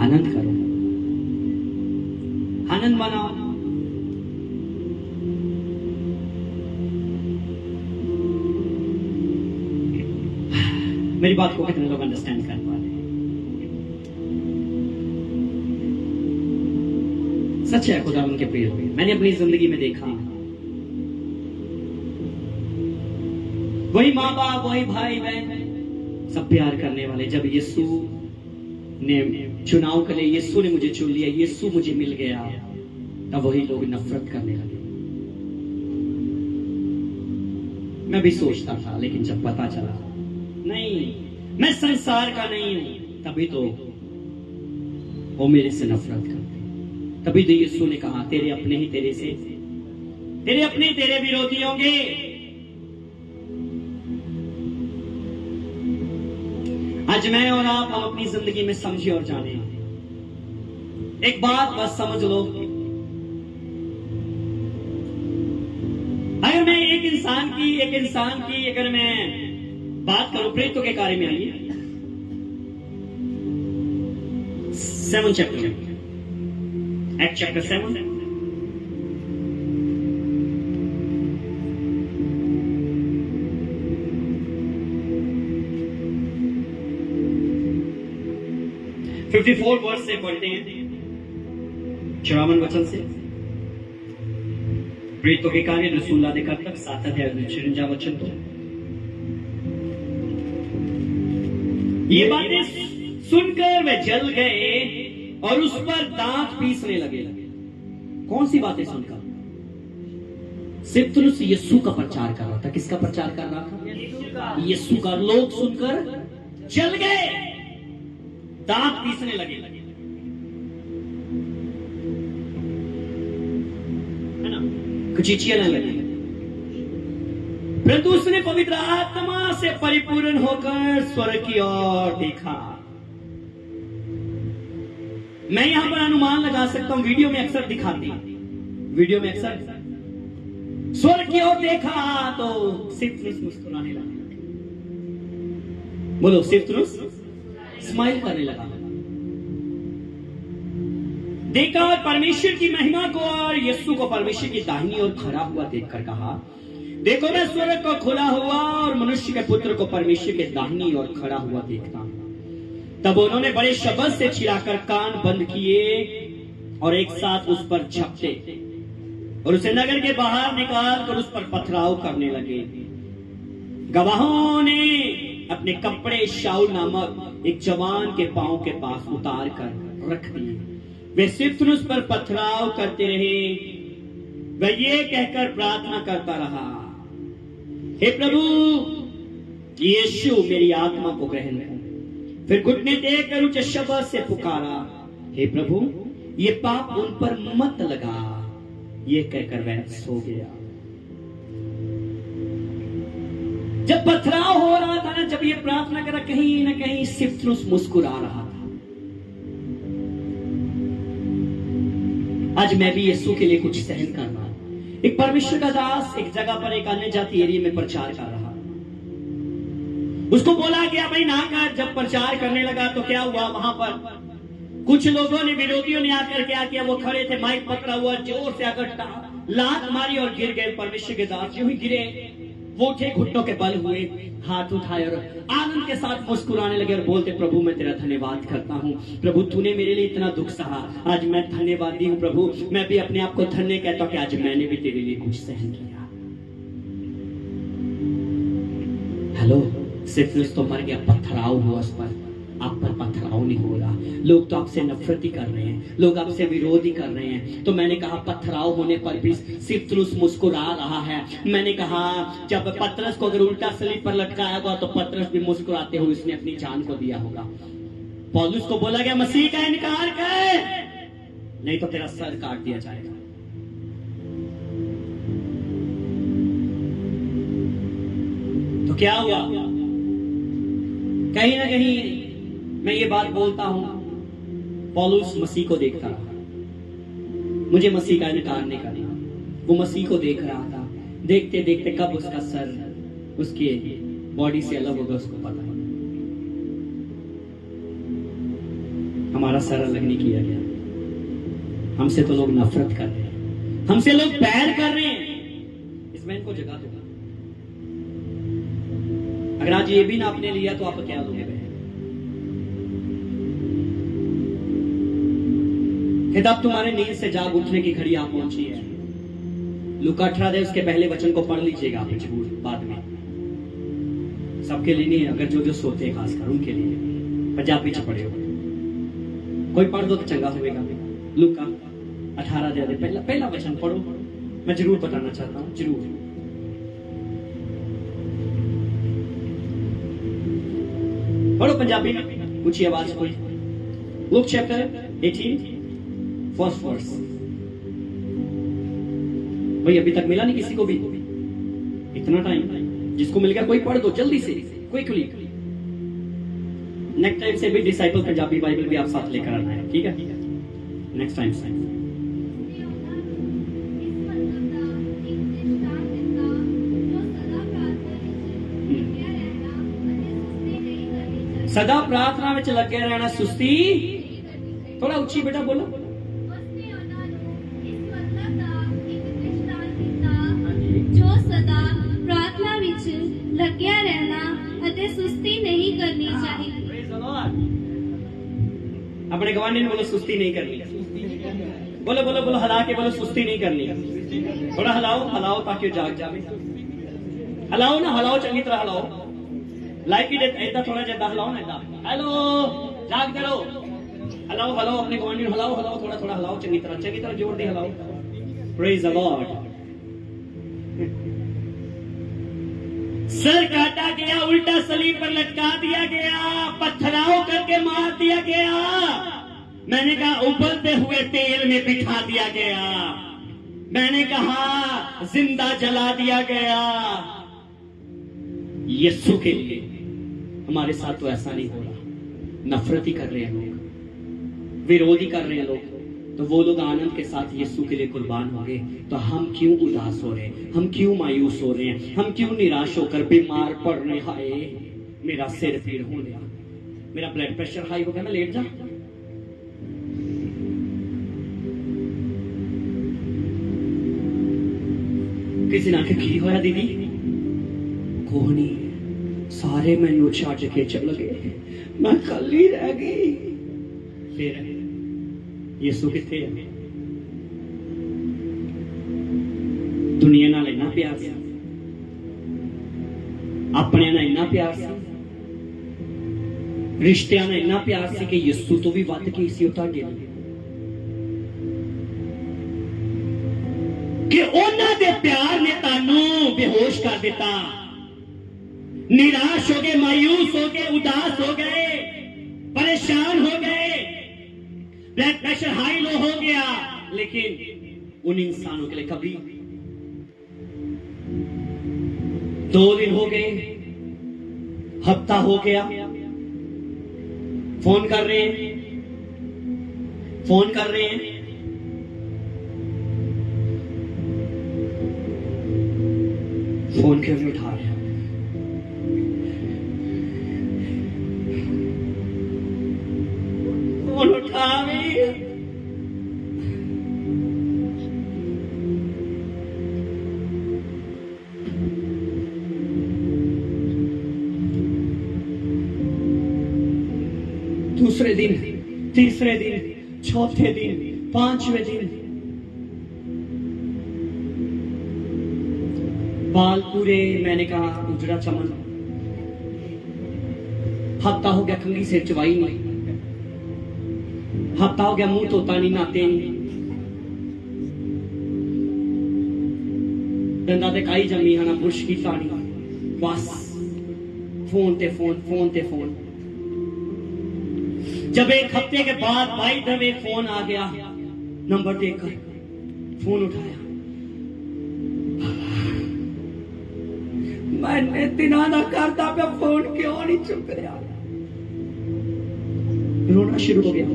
आनंद करो, आनंद मनाओ। मेरी बात को कितने लोग अंडरस्टैंड कर पा रहे हैं? सच है खुदा उनके प्रिय हुए। मैंने अपनी जिंदगी में देखा वही माँ बाप, वही भाई बहन, सब प्यार करने वाले। जब यीशु ने चुनाव कर लिया, यीशु ने मुझे चुन लिया, यीशु मुझे मिल गया, तब वही लोग नफरत करने लगे। मैं भी सोचता था, लेकिन जब पता चला नहीं मैं संसार का नहीं हूं, तभी तो वो मेरे से नफरत करते। तभी तो यीशु ने कहा तेरे अपने ही तेरे से, तेरे अपने तेरे विरोधी होंगे। आज मैं और आप हम अपनी जिंदगी में समझे और जाने एक बात बस समझ लो, अगर मैं एक इंसान की अगर मैं बात करूं प्रेरितों के कार्य में, आइए 7 चैप्टर, एक्ट चैप्टर 7, वर्ष से पढ़ते हैं, 54 वचन से। प्रेरितों के कार्य रसूलुल्लाह के कर्तव्य 7 अध्याय 53 वचन। तो ये बातें सुनकर वे जल गए और उस पर दांत पीसने लगे। कौन सी बातें सुनकर? सिप्तरुस यीशु का प्रचार कर रहा था। किसका प्रचार कर रहा था? यीशु का। लोग सुनकर जल गए, दांत पीसने लगे, है ना, कुचिचियाने लगे। परंतु उसने पवित्र आत्मा से परिपूर्ण होकर स्वर्ग की ओर देखा। मैं यहां पर अनुमान लगा सकता हूं, वीडियो में अक्सर दिखाते हैं, वीडियो में अक्सर स्वर्ग की ओर देखा तो सिप्तरुस मुस्कुराने लगा। बोलो, सिप्तरुस स्माइल करने लगा। देखा और परमेश्वर की महिमा को और यीशु को परमेश्वर की दाहिनी ओर खड़ा हुआ देखकर कहा, देखो मैं स्वर्ग को खुला हुआ और मनुष्य के पुत्र को परमेश्वर के दाहिनी ओर खड़ा हुआ देखता हूं। तब उन्होंने बड़े शब्द से चिल्लाकर कान बंद किए और एक साथ उस पर झपटे और उसे नगर के बाहर निकाल कर उस पर पथराव करने लगे। गवाहों ने अपने कपड़े शाऊल नामक एक जवान के पांव के पास उतार कर रख दिए। वे सिप्तरुस पर पथराव करते रहे। वह ये कहकर प्रार्थना करता रहा, हे प्रभु यीशु मेरी आत्मा को ग्रहण कर। फिर घुटने देकर उच्च शब्द से पुकारा, हे प्रभु ये पाप उन पर मत लगा। ये कहकर वह सो गया। जब पथराव हो रहा था ना, जब ये प्रार्थना करा, कहीं ना कहीं सिप्तरुस मुस्कुरा रहा था। आज मैं भी यीशु के लिए कुछ सहन कर रहा हूं। एक परमेश्वर का दास एक जगह पर एक अन्य जाति एरिया में प्रचार कर रहा। उसको बोला गया भाई ना कर। जब प्रचार करने लगा तो क्या हुआ, वहां पर कुछ लोगों ने, विरोधियों ने आकर क्या किया, वो खड़े थे, माइक पकड़ा हुआ, जोर से आकर लात मारी और गिर गए। परमेश्वर के दास जो ही गिरे, वो उठे, घुटनों के बल हुए, हाथ उठाए और आनंद के साथ मुस्कुराने लगे और बोलते, प्रभु मैं तेरा धन्यवाद करता हूँ। प्रभु तूने मेरे लिए इतना दुख सहा, आज मैं धन्यवादी हूँ। प्रभु मैं भी अपने आप को धन्य कहता हूँ कि आज मैंने भी तेरे लिए कुछ सहन किया। हेलो, सिप्तरुस तो मर गया, पथराव हुआ उस पर। आप पर पथराव नहीं हो रहा। लोग तो आपसे नफरत ही कर रहे हैं, लोग आपसे विरोध ही कर रहे हैं। तो मैंने कहा पथराव होने पर भी सिप्तरुस मुस्कुरा रहा है। मैंने कहा जब पतरस को अगर उल्टा सलीब पर लटकाया होगा तो पतरस भी मुस्कुराते हुए उसने अपनी जान को दिया होगा। पौलुस को बोला गया मसीह का इनकार कर, नहीं तो तेरा सर काट दिया जाएगा। तो क्या हुआ, कहीं ना कहीं मैं ये बात बोलता हूं, पौलुस मसीह को देखता रहा। मुझे मसीह का इनकार नहीं करना। वो मसीह को देख रहा था। देखते देखते कब उसका सर उसके बॉडी से अलग होगा उसको पता नहीं। हमारा सर अलग नहीं किया गया। हमसे तो लोग नफरत कर रहे हैं, हमसे लोग बैर कर रहे हैं। इस बहन को जगा दूंगा। अगर आज ये भी ना आपने लिया तो आप क्या लोगे बहन? फिर अब तुम्हारे नींद से जाग उठने की घड़ी आप पहुंची है। लूका 18 उसके पहले वचन को पढ़ लीजिएगा आप जरूर बाद में। सबके लिए नहीं, अगर जो जो सोते हैं खासकर उनके लिए। पंजाबी च पढ़े हो, कोई पढ़ दो तो चंगा होगा। लूका 18 दे पहला वचन पढ़ो, मैं जरूर बताना चाहता हूं, जरूर। पढ़ो पंजाबी में, ऊंची आवाज कोई। Luke chapter 18 first verse. भाई अभी तक मिला नहीं किसी को भी, इतना टाइम जिसको मिल गया कोई पढ़ दो जल्दी से, क्विकली। नेक्स्ट टाइम से भी डिसाइपल पंजाबी बाइबल भी आप साथ लेकर आना है, ठीक है? नेक्स्ट टाइम से सदा प्रार्थना में लगे रहना, सुस्ती। थोड़ा ऊंची बेटा बोलो। जो सदा प्रार्थना विच लग्या रहना अते सुस्ती नहीं करनी चाहिए। अपने गवांढी ने बोलो सुस्ती नहीं करनी। बोलो बोलो बोलो, हिला के बोलो सुस्ती नहीं करनी। थोड़ा हिलाओ हिलाओ ताकि वो जाग जावे। हिलाओ ना, हिलाओ चंगी तरह हिलाओ। लाइक ही ऐसा थोड़ा ज्यादा हिलाओ ना, ऐसा। हेलो जाग करो, हिलाओ हिलाओ अपने गवांढी को, हिलाओ हिलाओ थोड़ा थोड़ा हिलाओ, चंगी तरह जोर दे हिलाओ। Praise the Lord. सर काटा गया, उल्टा सलीब पर लटका दिया गया, पत्थराव करके मार दिया गया। मैंने कहा उबलते हुए तेल में बिठा दिया गया। मैंने कहा जिंदा जला दिया गया। यीशु के लिए हमारे साथ तो ऐसा नहीं हो रहा। नफरत ही कर रहे हैं लोग, विरोध ही कर रहे हैं लोग। तो वो लोग आनंद के साथ यीशु के लिए कुर्बान हो गए, तो हम क्यों उदास हो रहे हैं? हम क्यों मायूस हो रहे हैं? हम क्यों निराश होकर बीमार पड़ रहे हैं? हाय मेरा सिर पीड़ हो गया, मेरा ब्लड प्रेशर हाई हो गया, मैं लेट जा। किसी ने आके की होया दीदी? कोई नहीं, सारे मैनू छड़ के चल गए, मैं कल ही रह गई। फिर यीशु किथे है? दुनिया नाल इन्ना प्यार सी, अपने नाल इन्ना प्यार सी, रिश्तियां नाल इन्ना प्यार सी कि यीशु तो भी वध के सी तुहाडे लिए, कि उन्हां दे प्यार ने तानू बेहोश कर दिता। निराश हो गए, मायूस हो गए, उदास हो गए, परेशान हो गए, ब्लड प्रेशर हाई लो हो गया। लेकिन उन इंसानों के लिए कभी 2 दिन हो गए, हफ्ता हो गया, फोन कर रहे हैं, फोन कर रहे हैं, फोन क्यों नहीं उठा रहे? फोन उठा भी। दूसरे दिन, तीसरे दिन, चौथे दिन, 5वें दिन, बाल पूरे, मैंने कहा उजड़ा चमन। हफ्ता हो गया कंघी सिर चवाई नहीं, हफ्ता हो गया मुंह धोता नहीं, नहाते नहीं, दंदा ते काई जमी है ना, बुरश की तानी, बस फोन ते फोन, फोन ते फोन। जब 1 हफ्ते के बाद भाई जब एक फोन आ गया, नंबर देखकर फोन उठाया। मैंने दिना ना करता पे फोन क्यों नहीं चुक रहा? रोना शुरू हो गया।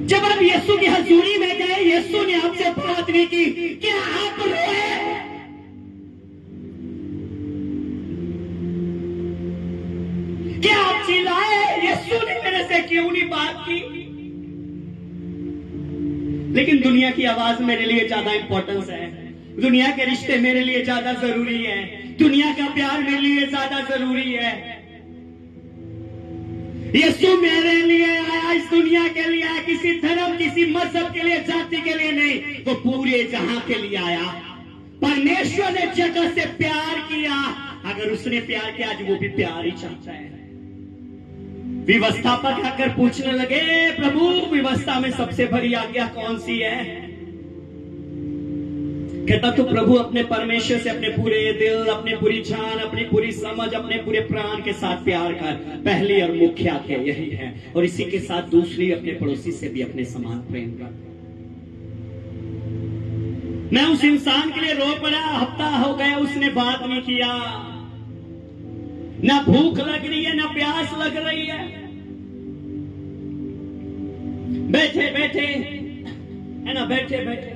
जब आप यीशु की हजूरी में गए, यीशु ने आपसे बात नहीं की, क्या आप रोए? क्या आप चिल्लाए? क्यों नहीं बात की? लेकिन दुनिया की आवाज मेरे लिए ज्यादा इंपॉर्टेंस है, दुनिया के रिश्ते मेरे लिए ज्यादा जरूरी है, दुनिया का प्यार मेरे लिए ज्यादा जरूरी है। यीशु मेरे लिए आया, इस दुनिया के लिए आया, किसी धर्म किसी मजहब के लिए, जाति के लिए नहीं, वो पूरे जहां के लिए आया। परमेश्वर ने जगत से प्यार किया, अगर उसने प्यार किया आज वो भी प्यार ही चाहता है। व्यवस्थापक आकर पूछने लगे, प्रभु व्यवस्था में सबसे बड़ी आज्ञा कौन सी है? कहता तो प्रभु अपने परमेश्वर से अपने पूरे दिल, अपने पूरी जान, अपनी पूरी समझ, अपने पूरे प्राण के साथ प्यार कर, पहली और मुख्य आज्ञा यही है। और इसी के साथ दूसरी, अपने पड़ोसी से भी अपने समान प्रेम कर। मैं उस इंसान के लिए रो पड़ा, हफ्ता हो गया उसने बात नहीं किया, ना भूख लग रही है ना प्यास लग रही है, बैठे बैठे है ना, बैठे बैठे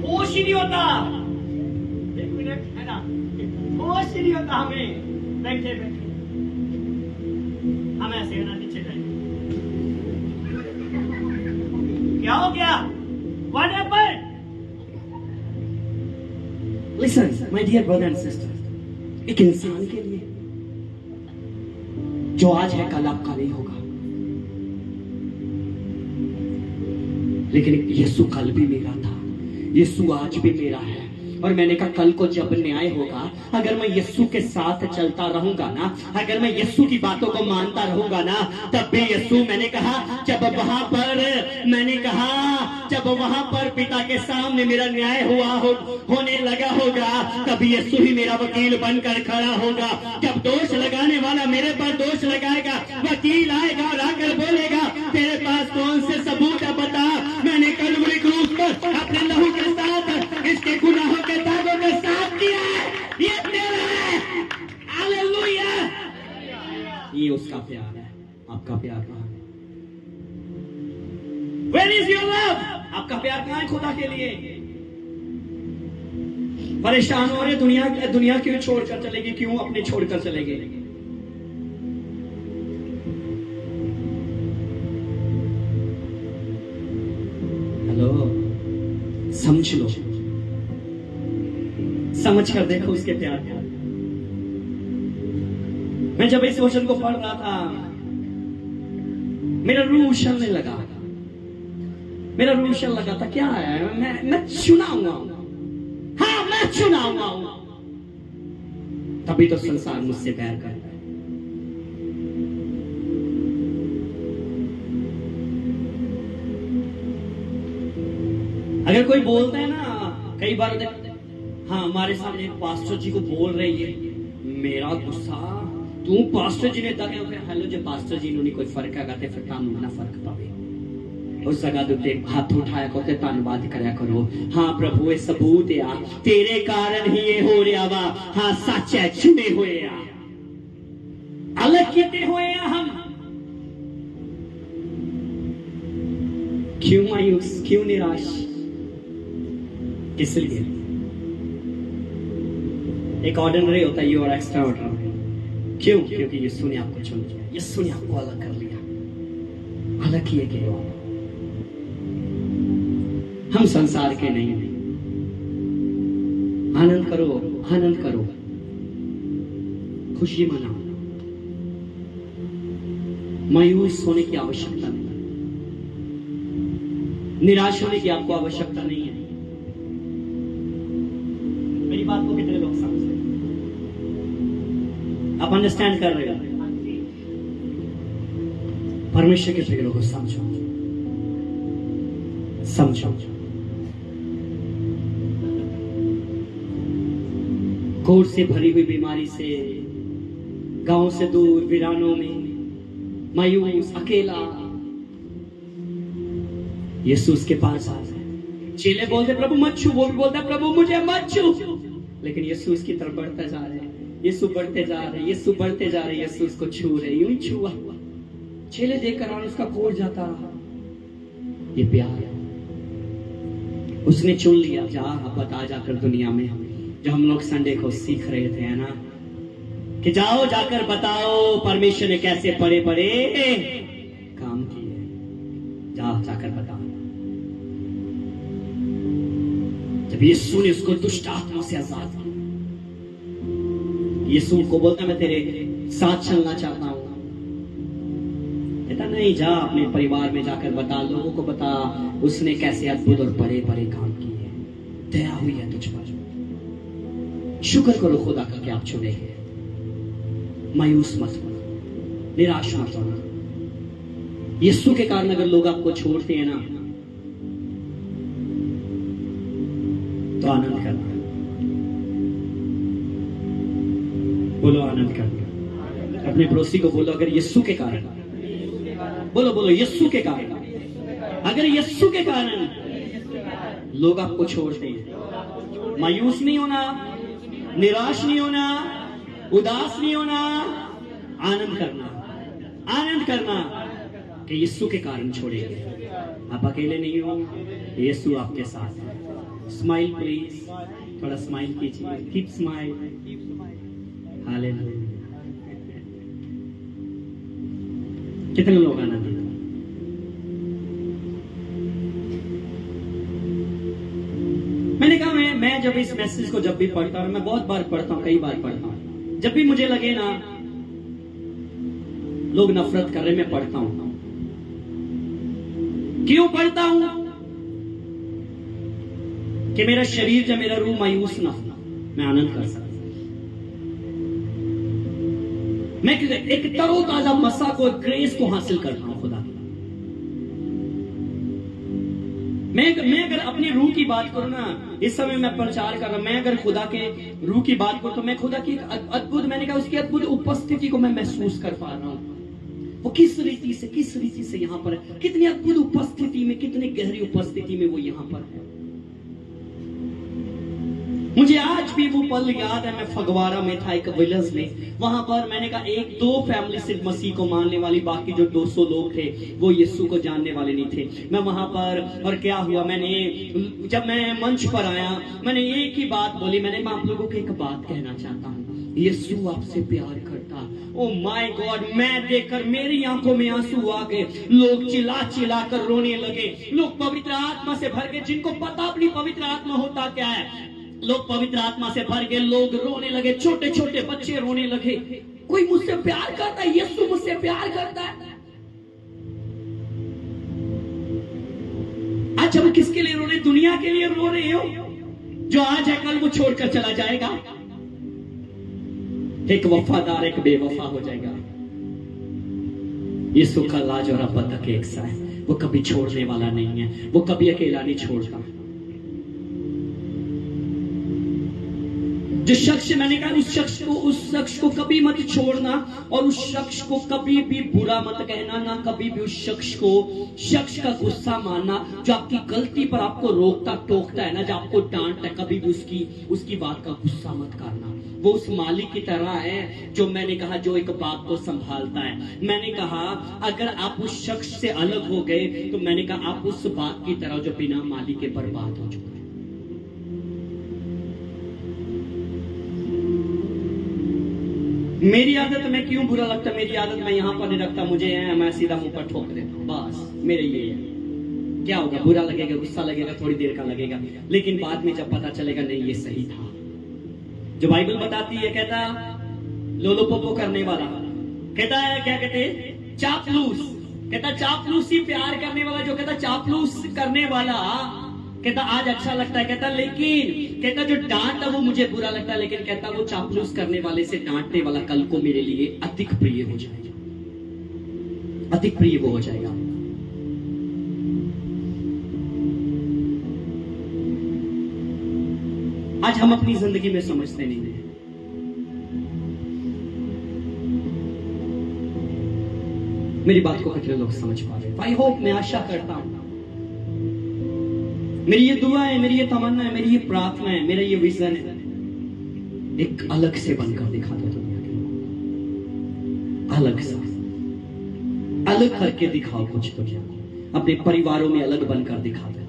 होश ही नहीं होता, एक मिनट है ना, होश ही नहीं होता हमें, बैठे बैठे हम ऐसे ना नीचे जाए, क्या हो गया? What happened? Listen, my dear brother and sister, एक इंसान के लिए जो आज है कल आपका नहीं होगा, लेकिन यीशु कल भी मेरा था, यीशु आज भी मेरा है। और मैंने कहा कल को जब न्याय होगा, अगर मैं यीशु के साथ चलता रहूंगा ना, अगर मैं यीशु की बातों को मानता रहूंगा ना, तब भी यीशु, मैंने कहा जब वहां पर पिता के सामने मेरा न्याय होने लगा होगा, तब यीशु ही मेरा वकील बनकर खड़ा होगा। जब दोष लगाने वाला मेरे पर दोष लगाएगा, वकील आएगा और आकर बोलेगा तेरे पास कौन से सबूत है बता, मैंने कलवरी क्रूस पर अपने लहू के साथ इसके गुनाहों के दागों के साथ किया है, ये तेरा है। हालेलुया। ये उसका प्यार है, आपका प्यार कहां है? Where is your love? आपका प्यार कहां है खुदा के लिए? परेशान हो रहे, दुनिया क्यों छोड़कर चलेगी? क्यों अपने छोड़कर चलेगी? हेलो, समझ लो, समझ कर देखो उसके प्यार को। मैं जब इस वचन को पढ़ रहा था, मेरा रूह उछलने लगा, मेरा रूह उछलने लगा था। क्या है? मैं चुनाऊंगा, हाँ मैं चुनाऊंगा, तभी तो संसार मुझसे प्यार करता है। अगर कोई बोलता है ना, कई बार हाँ हमारे सामने पास्टर जी को बोल रही है, मेरा गुस्सा, तू पास्टर जी ने दगे हेलो जो पास्टर जी ने कोई फर्क है फिर काम ना फर्क पावे उस जगह दे हाथ उठाया करते धन्यवाद करया करो। हाँ प्रभु ये सबूत आ, तेरे कारण ही ये हो रहा वा। हाँ सच है, चुने हुए आ, अलग किए हुए आ हम। क्यों मायूस, क्यों निराश, किस लिए? एक ऑर्डिनरी होता है, ये और एक्स्ट्रा ऑर्डिनरी। क्यों? क्योंकि यीशु ने आपको चुन लिया, यीशु ने आपको अलग कर लिया, अलग किए गए हो। हम संसार के नहीं हैं। आनंद करो, आनंद करो, खुशी मनाओ, मायूस होने की आवश्यकता नहीं, निराश होने की आपको आवश्यकता नहीं है। मेरी बात को कितने लोग समझ रहे? आप अंडरस्टैंड कर रहे हो? परमेश्वर के फिक्रों को समझो, समझो। कोर्ट से भरी हुई बीमारी से, गांव से दूर वीरानों में मायूस अकेला यीशु उसके पास आ जाए। चेले बोलते प्रभु मत छू, वो भी बोलता प्रभु मुझे मत छू, लेकिन यीशु उसकी तरफ बढ़ता जा रहे हैं, यीशु बढ़ते जा रहे, यीशु बढ़ते जा रहे, यीशु उसको छू रहे, यूं छुआ। चेले देखकर और उसका कोर जाता रहा। ये प्यार उसने चुन लिया। जा बता जाकर दुनिया में, जो हम लोग संडे को सीख रहे थे, है ना, कि जाओ जाकर बताओ परमेश्वर ने कैसे बड़े बड़े काम किए। जाओ जाकर बताओ। जब यीशु ने उसको दुष्ट आत्मा से आजाद किया, यीशु को बोलता मैं तेरे साथ चलना चाहता हूं। कहता नहीं, जा अपने परिवार में जाकर बता, लोगों को बता उसने कैसे अद्भुत और बड़े बड़े काम किए। दया हुई है तुझ पर। शुक्र करो खुदा का कि आप चुने हैं। मायूस मत होना, निराश मत होना। यीशु के कारण अगर लोग आपको छोड़ते हैं ना, तो आनंद करना। बोलो आनंद करना। अपने पड़ोसी को बोलो अगर यीशु के कारण, बोलो बोलो यीशु के कारण, अगर यीशु के कारण लोग आपको छोड़ते हैं, मायूस नहीं होना, निराश नहीं होना, उदास नहीं होना, आनंद करना। आनंद करना कि यीशु के कारण छोड़ेंगे। आप अकेले नहीं हो, यीशु आपके साथ है। स्माइल प्लीज, थोड़ा स्माइल कीजिए। Keep smile. हालेलुया। कितने लोग आनंदित? मैंने कहा मैं जब इस मैसेज को जब भी पढ़ता हूं, मैं बहुत बार पढ़ता हूं, कई बार पढ़ता हूं, जब भी मुझे लगे ना लोग नफरत कर रहे, मैं पढ़ता हूं। क्यों पढ़ता हूं? कि मेरा शरीर जब मेरा रूह मायूस ना हो, मैं आनंद कर सकता, मैं एक तरोताजा मसा को, ग्रेस को हासिल करता हूं खुदा। मैं अगर अपनी रूह की बात करूं ना, इस समय मैं प्रचार कर रहा हूं, मैं अगर खुदा के रूह की बात करूं तो मैं खुदा की अद्भुत, मैंने कहा उसकी अद्भुत उपस्थिति को मैं महसूस कर पा रहा हूं। वो किस रीति से यहां पर है, कितनी अद्भुत उपस्थिति में, कितनी गहरी उपस्थिति में वो यहां पर है। मुझे आज भी वो पल याद है, मैं फगवाड़ा में था एक विलेज में, वहां पर मैंने कहा एक दो फैमिली सिर्फ मसीह को मानने वाली, बाकी जो 200 लोग थे वो यीशु को जानने वाले नहीं थे। मैं वहां पर, और क्या हुआ, जब मैं मंच पर आया, मैंने एक ही बात बोली, मैंने आप लोगों को एक बात कहना चाहता हूं, यीशु आपसे प्यार करता। ओ माय गॉड, मैं देखकर मेरी आंखों में आंसू आ गए। लोग चिल्ला चिल्ला कर रोने लगे, लोग पवित्र आत्मा से भर गए, जिनको पता अपनी पवित्र आत्मा होता क्या है, लोग पवित्र आत्मा से भर गए, लोग रोने लगे, छोटे छोटे बच्चे रोने लगे। कोई मुझसे प्यार करता है, यीशु मुझसे प्यार करता है। आज हम किसके लिए रो रहे? दुनिया के लिए रो रहे हो, जो आज है कल वो छोड़कर चला जाएगा। एक वफादार एक बेवफा हो जाएगा। यीशु का लाज और अब तक एक सा है, वो कभी छोड़ने वाला नहीं है, वो कभी अकेला नहीं छोड़ता। जो शख्स, मैंने कहा उस शख्स को कभी मत छोड़ना, और उस शख्स को कभी भी बुरा मत कहना, ना कभी भी उस शख्स का गुस्सा मानना, जो आपकी गलती पर आपको रोकता टोकता है ना, जो आपको डांटता है, कभी भी उसकी बात का गुस्सा मत करना। वो उस मालिक की तरह है जो, मैंने कहा, जो एक बाप को संभालता है। मैंने कहा अगर आप उस शख्स से अलग हो गए तो मैंने कहा आप उस बाप की तरह जो बिना मालिक के बर्बाद हो चुका है। मेरी आदत में क्यों बुरा लगता, मेरी आदत मैं यहां पर नहीं रखता, मुझे है मैं सीधा मुंह पर ठोक देता हूं, बस मेरे ये है। क्या होगा, बुरा लगेगा, गुस्सा लगेगा, थोड़ी देर का लगेगा, लेकिन बाद में जब पता चलेगा नहीं ये सही था। जो बाइबल बताती है, कहता लोलो पोपो करने वाला, कहता है क्या कहते हैं, चापलूस, कहता चापलूसी प्यार करने वाला, जो कहता चापलूस करने वाला, कहता आज अच्छा लगता है, कहता लेकिन कहता जो डांटता वो मुझे बुरा लगता है, लेकिन कहता वो चापलूस करने वाले से डांटने वाला कल को मेरे लिए अधिक प्रिय हो जाएगा, अधिक प्रिय वो हो जाएगा। आज हम अपनी जिंदगी में समझते नहीं हैं। मेरी बात को कितने लोग समझ पा रहे हैं? आई होप, मैं आशा करता हूं, मेरी ये दुआ है, मेरी ये तमन्ना है, मेरी ये प्रार्थना है, मेरा ये विजन है, एक अलग से बनकर दिखा दो दुनिया के लोगों, अलग करके दिखाओ कुछ दुनिया को, अपने परिवारों में अलग बनकर दिखा दो।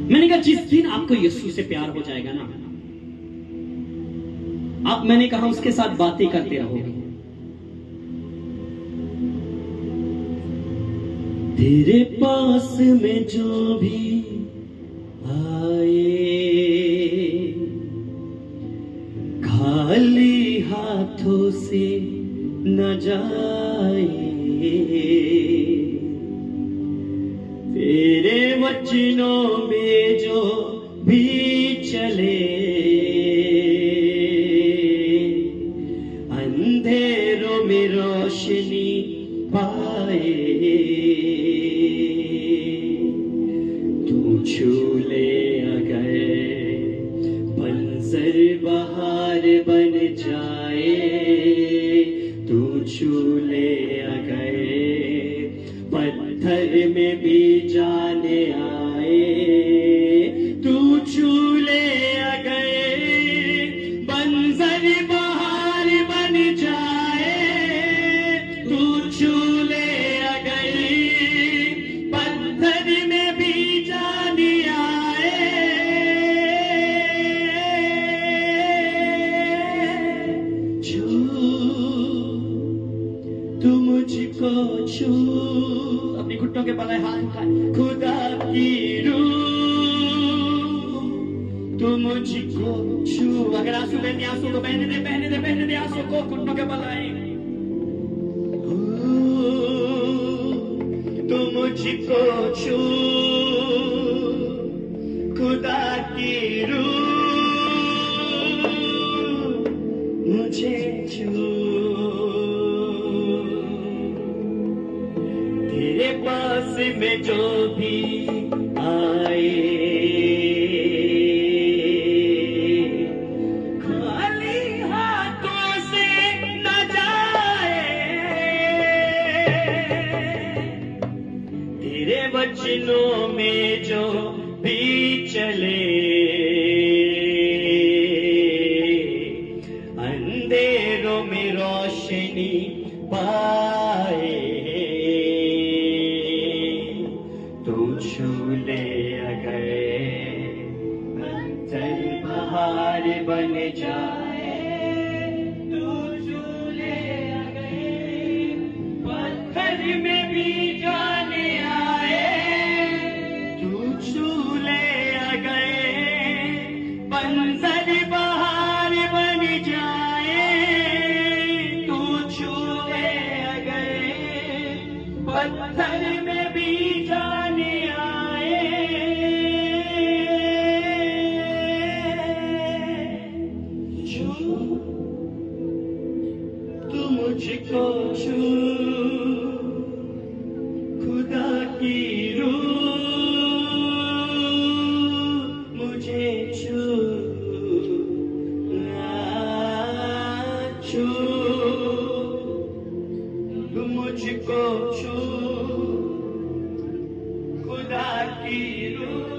मैंने कहा जिस दिन आपको यीशु से प्यार हो जाएगा ना, आप, मैंने कहा, उसके साथ बातें करते रहोगे। तेरे पास में जो भी आए, खाली हाथों से न जाए, तेरे वचनों में जो भी चले, अंधेरों में रोशनी पाए। तू छू ले अगर मंजर बहार बन जाए, तू छू ले अगर पत्थर में भी जाने आए, तू छू ले अगर मंजर बहार बन जाए, तू छू ले अगर पत्थर में भी जाने आए, छू तू मुझको छू, अपनी घुटनों के बल हाथ उठाए, खुदा की रूह तू मुझको छू। अगर आंसू बहने, आंसू को बहने दे, बहने दे, बहने दे आंसू को, घुटनों के बल आए। तू मुझको छू, खुदा की रूह मुझे छू। तेरे पास में जो भी आए, खाली हाथों से न जाए, तेरे वचनों में जो भी चले, अंधेरों में रोशनी पाए। तू छू ले अगर मंजर बहार बन जाए, तू छू ले अगर पत्थर में भी जाने आए, तू छू ले अगर मंजर बहार बन जाए, तू छू ले अगर पत्थर में भी जाने आए, छू तू मुझको छू, खुदा की रूह मुझे छू, छू तू मुझको छू, खुदा की रूह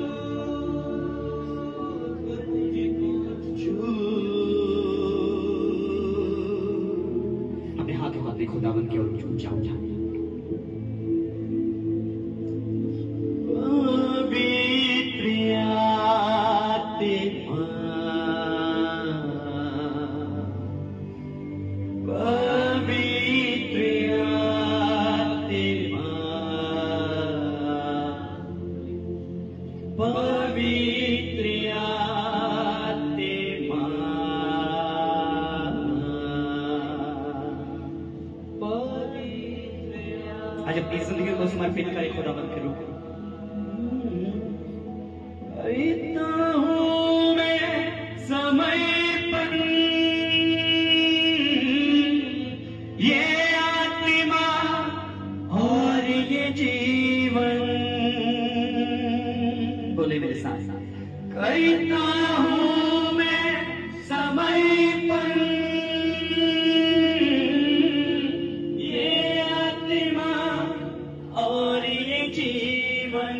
मुझको छू। अपने हाथ उठाते खुदावन की ओर झूठ जाओ जाए। पवित्र आत्मा, पवित्र आत्मा, पवित्र आत्मा, आज अपनी जिंदगी को समर्पित करें खुदावन के रूप में। इतना हूँ मैं समय पर, ये आत्मा और ये जीवन, बोले मेरे साथ, कहता हूँ मैं समय पर, ये आत्मा और ये जीवन,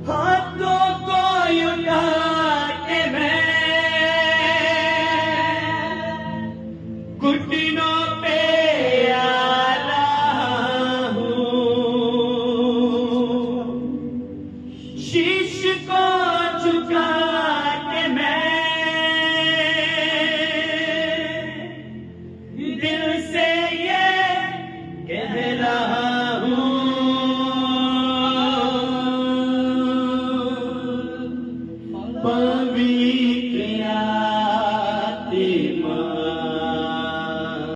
हाथों को उठा के मैं घुटनों पे आ रहा हूँ, शीश को झुका के पवित्र